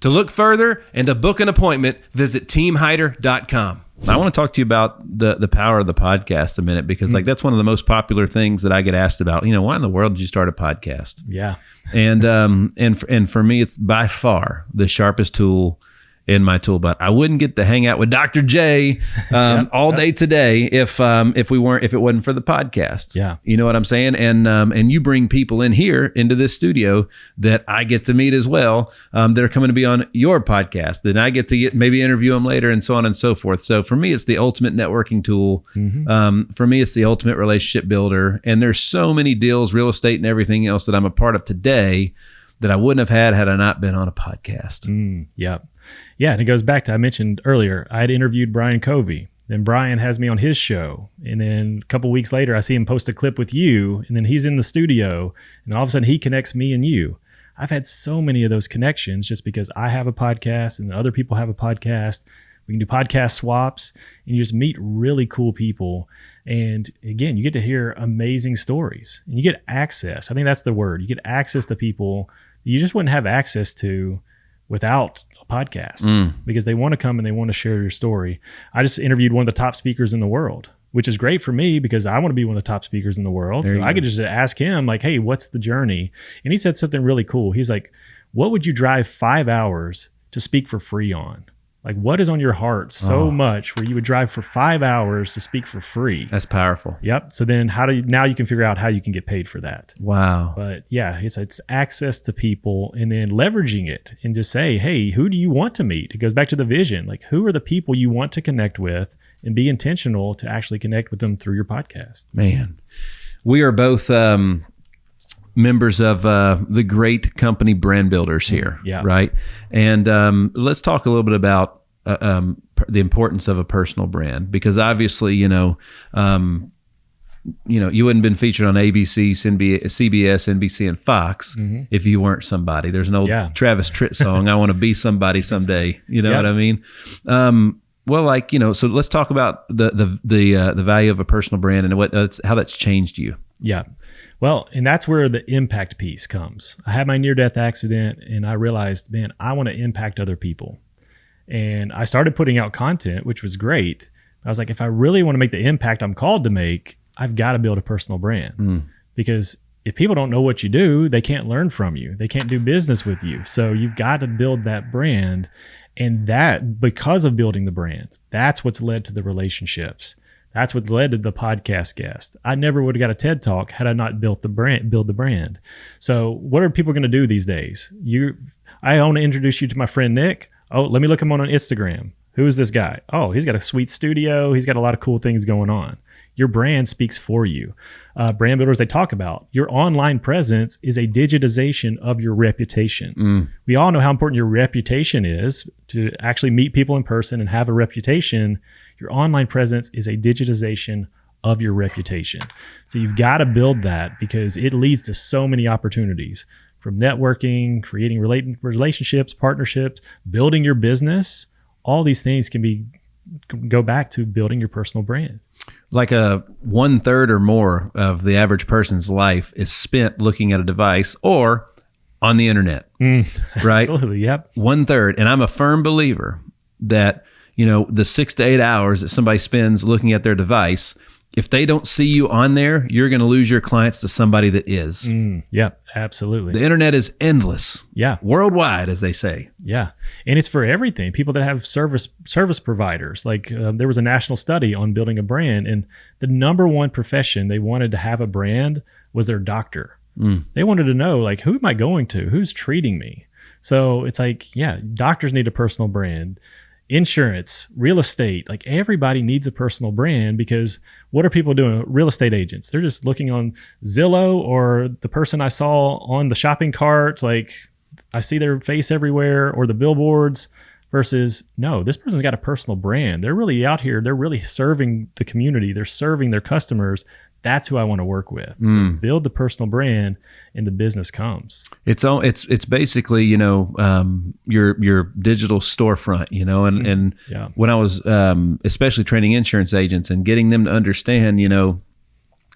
To look further and to book an appointment, visit teamhyder.com. I want to talk to you about the power of the podcast a minute, because that's one of the most popular things that I get asked about. You know, why in the world did you start a podcast? Yeah. And for me, it's by far the sharpest tool in my tool belt. I wouldn't get to hang out with Dr. J all day today if it wasn't for the podcast. Yeah. You know what I'm saying? And you bring people in here into this studio that I get to meet as well. They're coming to be on your podcast. Then I get to maybe interview them later, and so on and so forth. So for me, it's the ultimate networking tool. For me, it's the ultimate relationship builder. And there's so many deals, real estate and everything else that I'm a part of today that I wouldn't have had I not been on a podcast. Yeah. Yeah, and it goes back to, I mentioned earlier, I had interviewed Brian Covey. Then Brian has me on his show. And then a couple weeks later, I see him post a clip with you. And then he's in the studio. And all of a sudden, he connects me and you. I've had so many of those connections just because I have a podcast and other people have a podcast. We can do podcast swaps and you just meet really cool people. And again, you get to hear amazing stories and you get access. I think that's the word. You get access to people you just wouldn't have access to without a podcast because they want to come and they want to share your story. I just interviewed one of the top speakers in the world, which is great for me because I want to be one of the top speakers in the world. So I could just ask him like, hey, what's the journey? And he said something really cool. He's like, what would you drive 5 hours to speak for free on? Like, what is on your heart so much where you would drive for 5 hours to speak for free? That's powerful. Yep. So then now you can figure out how you can get paid for that. Wow. But yeah, it's access to people and then leveraging it and just say, hey, who do you want to meet? It goes back to the vision. Like, who are the people you want to connect with and be intentional to actually connect with them through your podcast? Man, we are both members of the great company Brand Builders here, right? And let's talk a little bit about the importance of a personal brand, because obviously, you wouldn't have been featured on ABC, CBS, NBC, and Fox if you weren't somebody. There's an old Travis Tritt song, "I want to be somebody someday." You know what I mean? Well, so let's talk about the value of a personal brand and how that's changed you. Yeah. Well, and that's where the impact piece comes. I had my near-death accident and I realized, man, I want to impact other people. And I started putting out content, which was great. I was like, if I really want to make the impact I'm called to make, I've got to build a personal brand. Because if people don't know what you do, they can't learn from you. They can't do business with you. So you've got to build that brand. And that, because of building the brand, that's what's led to the relationships. That's what led to the podcast guest. I never would have got a TED Talk had I not build the brand. So what are people going to do these days? I want to introduce you to my friend Nick. Oh, let me look him on Instagram. Who is this guy? Oh, he's got a sweet studio. He's got a lot of cool things going on. Your brand speaks for you. Brand builders, they talk about your online presence is a digitization of your reputation. We all know how important your reputation is to actually meet people in person and have a reputation. Your online presence is a digitization of your reputation. So you've got to build that because it leads to so many opportunities from networking, creating relationships, partnerships, building your business. All these things can go back to building your personal brand. Like 1/3 or more of the average person's life is spent looking at a device or on the internet, right? Absolutely, yep. 1/3. And I'm a firm believer that, the 6 to 8 hours that somebody spends looking at their device, if they don't see you on there, you're going to lose your clients to somebody that is. Yep, absolutely. The internet is endless. Yeah. Worldwide, as they say. Yeah. And it's for everything. People that have service providers. Like there was a national study on building a brand, and the number one profession they wanted to have a brand was their doctor. They wanted to know, like, who am I going to? Who's treating me? So it's like, doctors need a personal brand. Insurance, real estate, like everybody needs a personal brand because what are people doing? Real estate agents, they're just looking on Zillow or the person I saw on the shopping cart. Like I see their face everywhere or the billboards versus no, this person's got a personal brand. They're really out here. They're really serving the community. They're serving their customers. That's who I want to work with. So build the personal brand and the business comes. It's basically, your digital storefront, and when I was especially training insurance agents and getting them to understand,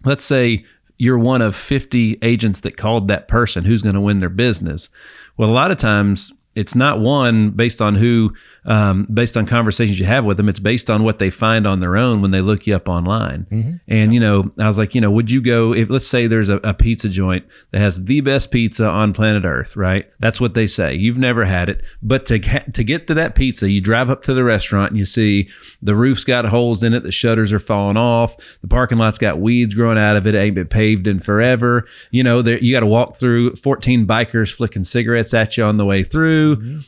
let's say you're one of 50 agents that called that person who's going to win their business. Well, a lot of times it's not one based on based on conversations you have with them. It's based on what they find on their own when they look you up online. And, I was like, would you go, if let's say there's a pizza joint that has the best pizza on planet Earth, right? That's what they say. You've never had it. But to get to that pizza, you drive up to the restaurant and you see the roof's got holes in it. The shutters are falling off. The parking lot's got weeds growing out of it. It ain't been paved in forever. You got to walk through 14 bikers flicking cigarettes at you on the way through.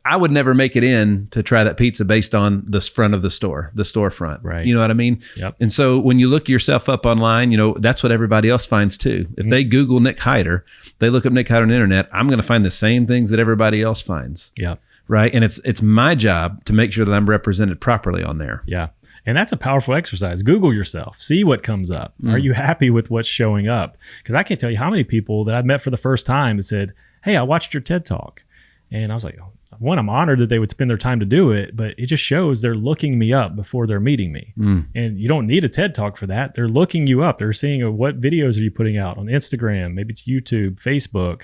I would never make it in to try that pizza based on the front of the storefront. Right. You know what I mean? Yep. And so when you look yourself up online, that's what everybody else finds too. If they Google Nick Hyder, they look up Nick Hyder on the internet, I'm going to find the same things that everybody else finds. Yeah. Right. And it's my job to make sure that I'm represented properly on there. Yeah. And that's a powerful exercise. Google yourself, see what comes up. Are you happy with what's showing up? Because I can't tell you how many people that I've met for the first time that said, hey, I watched your TED Talk. And I was like, one, I'm honored that they would spend their time to do it, but it just shows they're looking me up before they're meeting me. And you don't need a TED Talk for that. They're looking you up. They're seeing what videos are you putting out on Instagram, maybe it's YouTube, Facebook.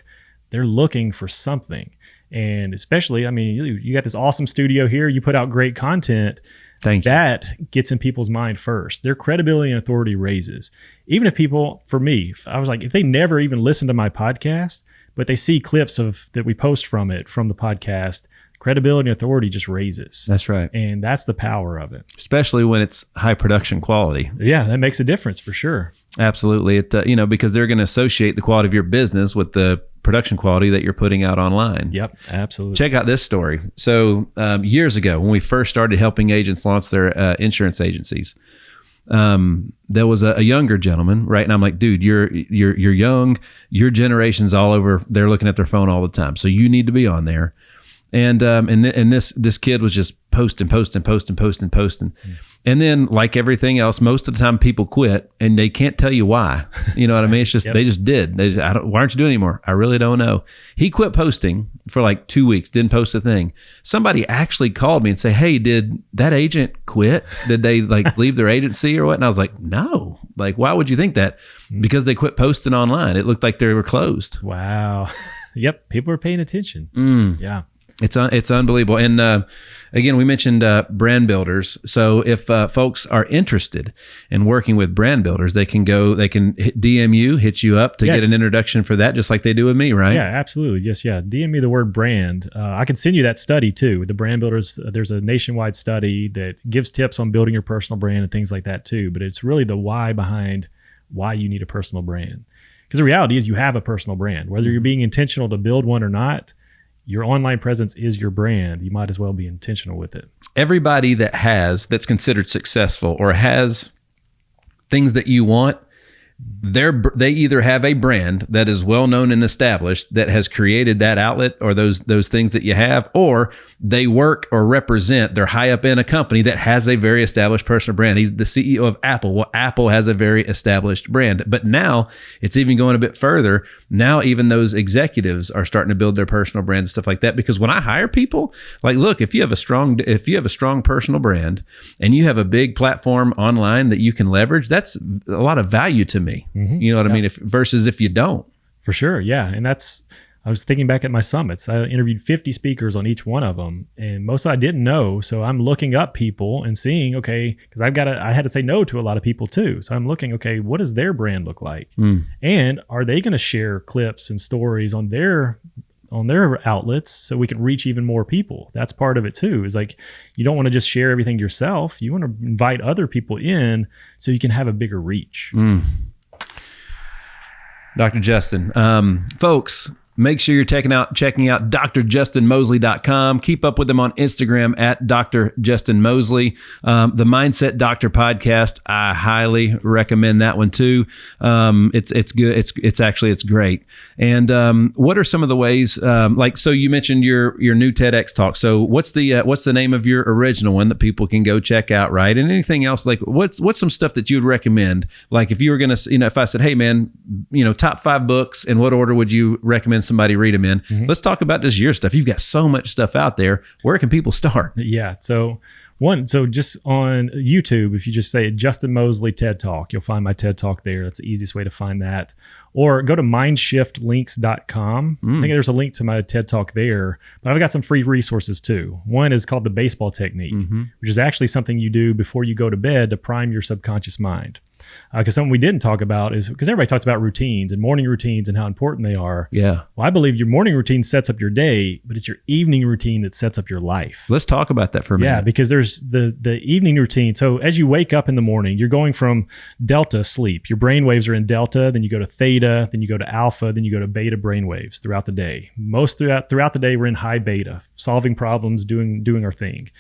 They're looking for something. And especially, I mean, you got this awesome studio here. You put out great content. Thank you. That gets in people's mind first. Their credibility and authority raises. Even if people, for me, I was like, if they never even listen to my podcast, but they see clips of that we post from it, from the podcast, credibility and authority just raises. That's right. And that's the power of it. Especially when it's high production quality. Yeah, that makes a difference for sure. Absolutely. It, because they're going to associate the quality of your business with the production quality that you're putting out online. Yep, absolutely. Check out this story. So years ago, when we first started helping agents launch their insurance agencies, there was a younger gentleman, right? And I'm like, dude, you're young. Your generation's all over. They're looking at their phone all the time. So you need to be on there. And this kid was just posting. And then, like everything else, most of the time people quit and they can't tell you why. You know what I mean? It's just, they just did. Why aren't you doing it anymore? I really don't know. He quit posting for like 2 weeks, didn't post a thing. Somebody actually called me and say, hey, did that agent quit? Did they like leave their agency or what? And I was like, no. Like, why would you think that? Because they quit posting online. It looked like they were closed. Wow. Yep. People are paying attention. Yeah. It's unbelievable. And again, we mentioned brand builders. So if folks are interested in working with brand builders, they can DM you, hit you up to get an introduction for that, just like they do with me, right? Yeah, absolutely. Just, DM me the word brand. I can send you that study too. The brand builders, there's a nationwide study that gives tips on building your personal brand and things like that too. But it's really the why behind why you need a personal brand. Because the reality is you have a personal brand. Whether you're being intentional to build one or not, your online presence is your brand. You might as well be intentional with it. Everybody that's considered successful or has things that you want, they either have a brand that is well known and established that has created that outlet or those things that you have, or they work or represent, they're high up in a company that has a very established personal brand. He's the CEO of Apple. Well, Apple has a very established brand, but now it's even going a bit further. Now even those executives are starting to build their personal brand and stuff like that. Because when I hire people, like, look, if you have a strong personal brand and you have a big platform online that you can leverage, that's a lot of value to me. You know what I mean? Versus if you don't. For sure. Yeah. And I was thinking back at my summits. I interviewed 50 speakers on each one of them, and most of I didn't know. So I'm looking up people and seeing, okay, because I had to say no to a lot of people too. So I'm looking, okay, what does their brand look like? And are they going to share clips and stories on their outlets so we can reach even more people? That's part of it too. Is like, you don't want to just share everything yourself. You want to invite other people in so you can have a bigger reach. Dr. Justin, folks, make sure you're checking out drjustinmoseley.com. Keep up with him on Instagram at Dr. Justin Moseley. The Mindset Doctor podcast, I highly recommend that one too. It's good. It's great. And what are some of the ways? So you mentioned your new TEDx talk. So what's the name of your original one that people can go check out, right? And anything else? Like what's some stuff that you would recommend? Like if you were gonna, if I said, hey man, top 5 books, in what order would you recommend somebody read them in? Let's talk about just your stuff. You've got so much stuff out there. Where can people start? Yeah. So just on YouTube, if you just say Justin Moseley TED Talk, you'll find my TED Talk there. That's the easiest way to find that. Or go to mindshiftlinks.com. I think there's a link to my TED Talk there, but I've got some free resources too. One is called the baseball technique, which is actually something you do before you go to bed to prime your subconscious mind. Because something we didn't talk about is, because everybody talks about routines and morning routines and how important they are. Yeah. Well, I believe your morning routine sets up your day, but it's your evening routine that sets up your life. Let's talk about that for a minute. Yeah, because there's the evening routine. So as you wake up in the morning, you're going from delta sleep. Your brain waves are in delta, then you go to theta, then you go to alpha, then you go to beta brain waves throughout the day. Most throughout the day, we're in high beta, solving problems, doing our thing.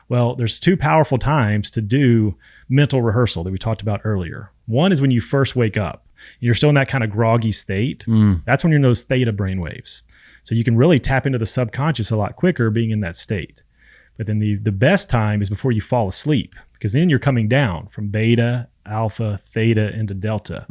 Well, there's 2 powerful times to do mental rehearsal that we talked about earlier. One is when you first wake up. You're still in that kind of groggy state. That's when you're in those theta brain waves. So you can really tap into the subconscious a lot quicker being in that state. But then the best time is before you fall asleep, because then you're coming down from beta, alpha, theta into delta.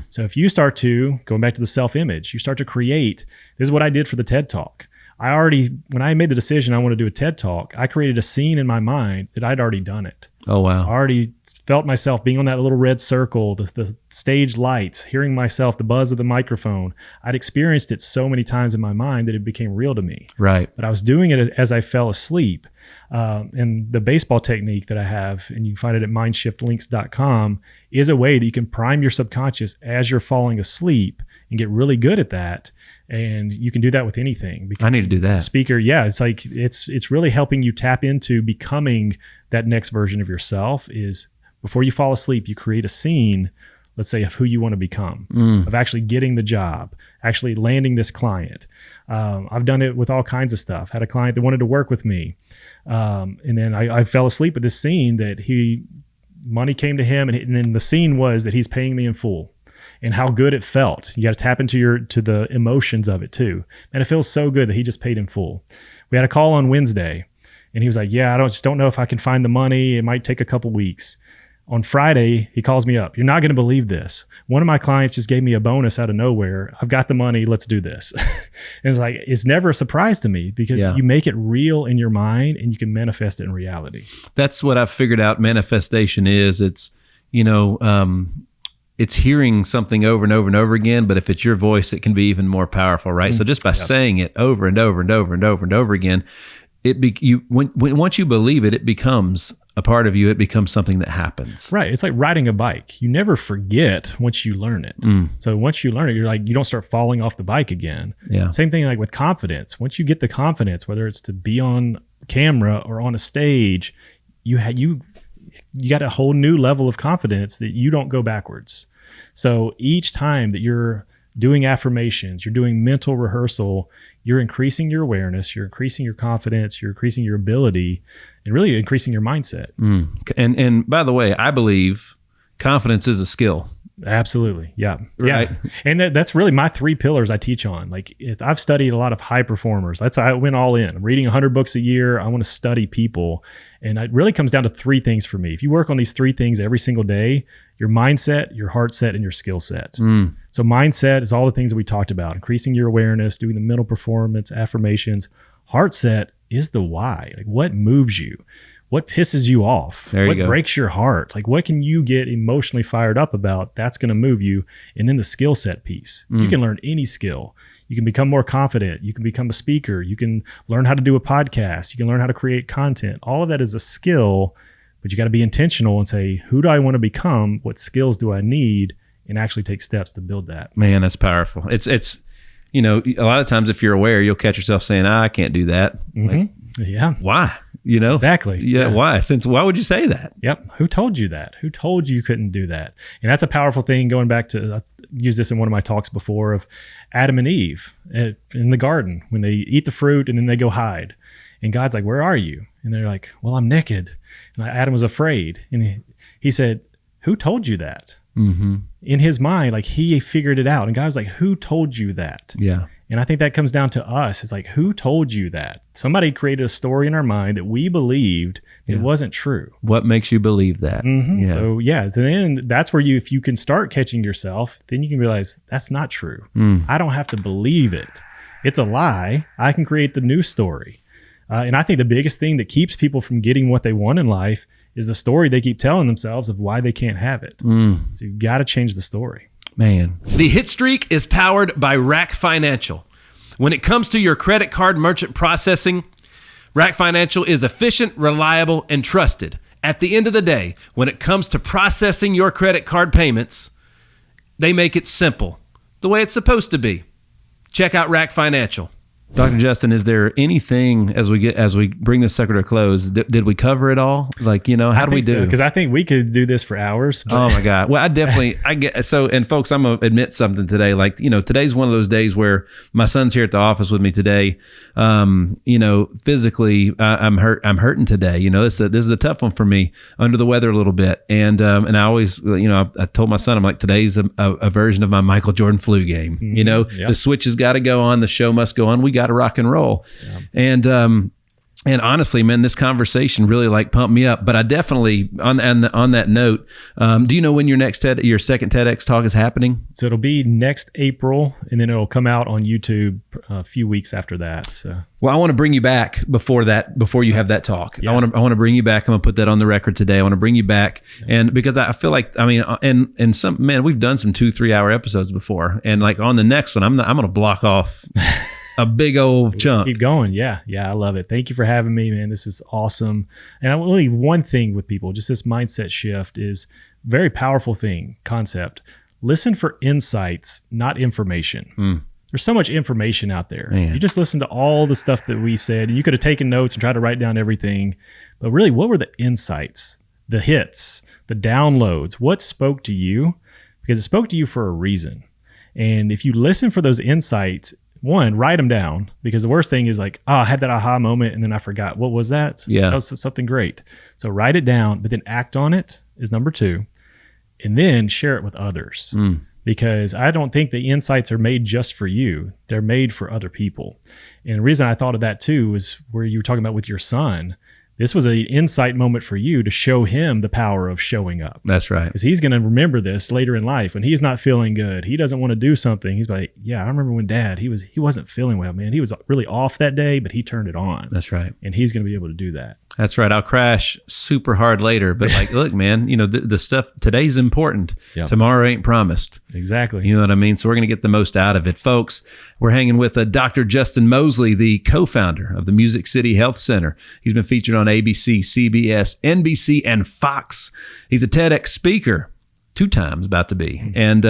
So if you start to, going back to the self-image, you start to create, this is what I did for the TED Talk. When I made the decision I want to do a TED Talk, I created a scene in my mind that I'd already done it. Oh, wow. I already felt myself being on that little red circle, the stage lights, hearing myself, the buzz of the microphone. I'd experienced it so many times in my mind that it became real to me. Right. But I was doing it as I fell asleep. And the baseball technique that I have, and you can find it at mindshiftlinks.com, is a way that you can prime your subconscious as you're falling asleep and get really good at that. And you can do that with anything. I need to do that. Speaker, yeah, it's like it's really helping you tap into becoming that next version of yourself. Is before you fall asleep, you create a scene, let's say, of who you want to become, of actually getting the job, actually landing this client. I've done it with all kinds of stuff. Had a client that wanted to work with me. And then I fell asleep with this scene that money came to him, and then the scene was that he's paying me in full. And how good it felt. You got to tap into the emotions of it too. And it feels so good that he just paid in full. We had a call on Wednesday, and he was like, yeah, I just don't know if I can find the money. It might take a couple weeks. On Friday, he calls me up. You're not going to believe this. One of my clients just gave me a bonus out of nowhere. I've got the money. Let's do this. And it's like, it's never a surprise to me, because you make it real in your mind and you can manifest it in reality. That's what I've figured out manifestation is. It's, it's hearing something over and over and over again, but if it's your voice, it can be even more powerful, right? So just by saying it over and over and over and over and over again, once you believe it, it becomes a part of you. It becomes something that happens. Right. It's like riding a bike. You never forget once you learn it. So once you learn it, you don't start falling off the bike again. Yeah. Same thing like with confidence. Once you get the confidence, whether it's to be on camera or on a stage, you got a whole new level of confidence that you don't go backwards. So each time that you're doing affirmations, you're doing mental rehearsal, you're increasing your awareness, you're increasing your confidence, you're increasing your ability, and really increasing your mindset. And by the way, I believe confidence is a skill. Absolutely. Yeah. Right. Yeah. And that's really my 3 pillars I teach on. Like, I've studied a lot of high performers. I went all in. I'm reading 100 books a year. I want to study people. And it really comes down to 3 things for me. If you work on these 3 things every single day, your mindset, your heart set, and your skill set. So mindset is all the things that we talked about, increasing your awareness, doing the mental performance, affirmations. Heart set is the why. Like, what moves you? What pisses you off? What breaks your heart? Like, what can you get emotionally fired up about? That's going to move you. And then the skill set piece. You can learn any skill. You can become more confident. You can become a speaker. You can learn how to do a podcast. You can learn how to create content. All of that is a skill, but you got to be intentional and say, who do I want to become? What skills do I need? And actually take steps to build that. Man, that's powerful. It's a lot of times if you're aware, you'll catch yourself saying, I can't do that. Like, yeah. Why? Exactly. Yeah. Why? Why would you say that? Yep. Who told you that? Who told you couldn't do that? And that's a powerful thing. Going back to, I used this in one of my talks before, of Adam and Eve in the garden when they eat the fruit and then they go hide. And God's like, where are you? And they're like, well, I'm naked. And Adam was afraid. And he said, who told you that? In his mind, like, he figured it out. And God was like, who told you that? Yeah. And I think that comes down to us. It's like, who told you that? Somebody created a story in our mind that we believed it wasn't true. What makes you believe that? Yeah. So then that's where if you can start catching yourself, then you can realize that's not true. I don't have to believe it. It's a lie. I can create the new story. And I think the biggest thing that keeps people from getting what they want in life is the story they keep telling themselves of why they can't have it. So you've got to change the story. Man. The Hitstreak is powered by Rack Financial. When it comes to your credit card merchant processing, Rack Financial is efficient, reliable, and trusted. At the end of the day, when it comes to processing your credit card payments, they make it simple, the way it's supposed to be. Check out Rack Financial. Dr. Justin, is there anything as we bring this sucker to a close? Did we cover it all? Like, how do we do? Because I think we could do this for hours. But. Oh my God! Well, I get so. And folks, I'm gonna admit something today. Like, today's one of those days where my son's here at the office with me today. Physically, I'm hurting today. This is a tough one for me. Under the weather a little bit, and I always, I told my son, I'm like, today's a version of my Michael Jordan flu game. The switch has got to go on. The show must go on. We got to rock and roll. Yeah. And honestly, man, this conversation really like pumped me up. But I definitely on that note, do you know when your second TEDx talk is happening? So it'll be next April, and then it'll come out on YouTube a few weeks after that. So, well, I want to bring you back before you have that talk. Yeah. I want to bring you back. I'm gonna put that on the record today. I want to bring you back, and because I feel like, I mean, and some, man, we've done some 2-3 hour episodes before, and like on the next one, I'm gonna block off a big old chunk. Keep going. Yeah. I love it. Thank you for having me, man. This is awesome. And I will leave one thing with people, just this mindset shift is very powerful concept. Listen for insights, not information. There's so much information out there. Man. You just listen to all the stuff that we said. You could have taken notes and tried to write down everything, but really, what were the insights, the hits, the downloads? What spoke to you? Because it spoke to you for a reason. And if you listen for those insights, one, write them down, because the worst thing is like, I had that aha moment and then I forgot. What was that? Yeah. That was something great. So write it down, but then act on it is number 2. And then share it with others. Because I don't think the insights are made just for you. They're made for other people. And the reason I thought of that too is where you were talking about with your son. This was an insight moment for you to show him the power of showing up. That's right. Because he's going to remember this later in life when he's not feeling good. He doesn't want to do something. He's like, yeah, I remember when Dad, he wasn't feeling well, man. He was really off that day, but he turned it on. That's right. And he's going to be able to do that. That's right. I'll crash super hard later, but like, look, man, you know, the stuff today's important. Yep. Tomorrow ain't promised. Exactly. You know what I mean? So we're going to get the most out of it. Folks, we're hanging with Dr. Justin Moseley, the co-founder of the Music City Health Center. He's been featured on ABC, CBS, NBC, and Fox. He's a TEDx speaker. 2 times about to be. And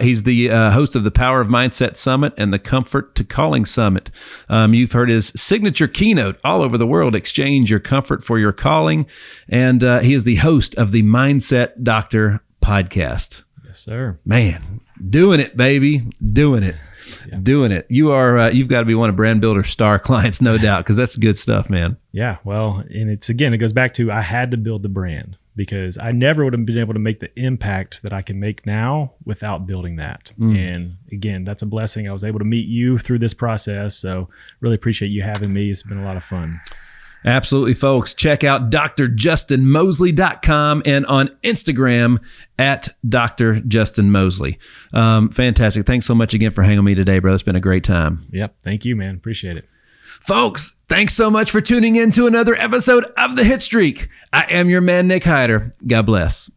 he's the host of the Power of Mindset Summit and the Comfort to Calling Summit. You've heard his signature keynote all over the world, Exchange Your Comfort for Your Calling. And he is the host of the Mindset Doctor podcast. Yes, sir. Man, doing it, baby. Doing it. Yeah. Doing it. You are, you've got to be one of Brand Builder's star clients, no doubt, because that's good stuff, man. Yeah. Well, and it goes back to, I had to build the brand, because I never would have been able to make the impact that I can make now without building that. And again, that's a blessing. I was able to meet you through this process. So really appreciate you having me. It's been a lot of fun. Absolutely, folks. Check out drjustinmoseley.com and on Instagram at Dr. Justin Moseley. Fantastic. Thanks so much again for hanging with me today, brother. It's been a great time. Yep. Thank you, man. Appreciate it. Folks, thanks so much for tuning in to another episode of The Hitstreak. I am your man, Nick Hyder. God bless.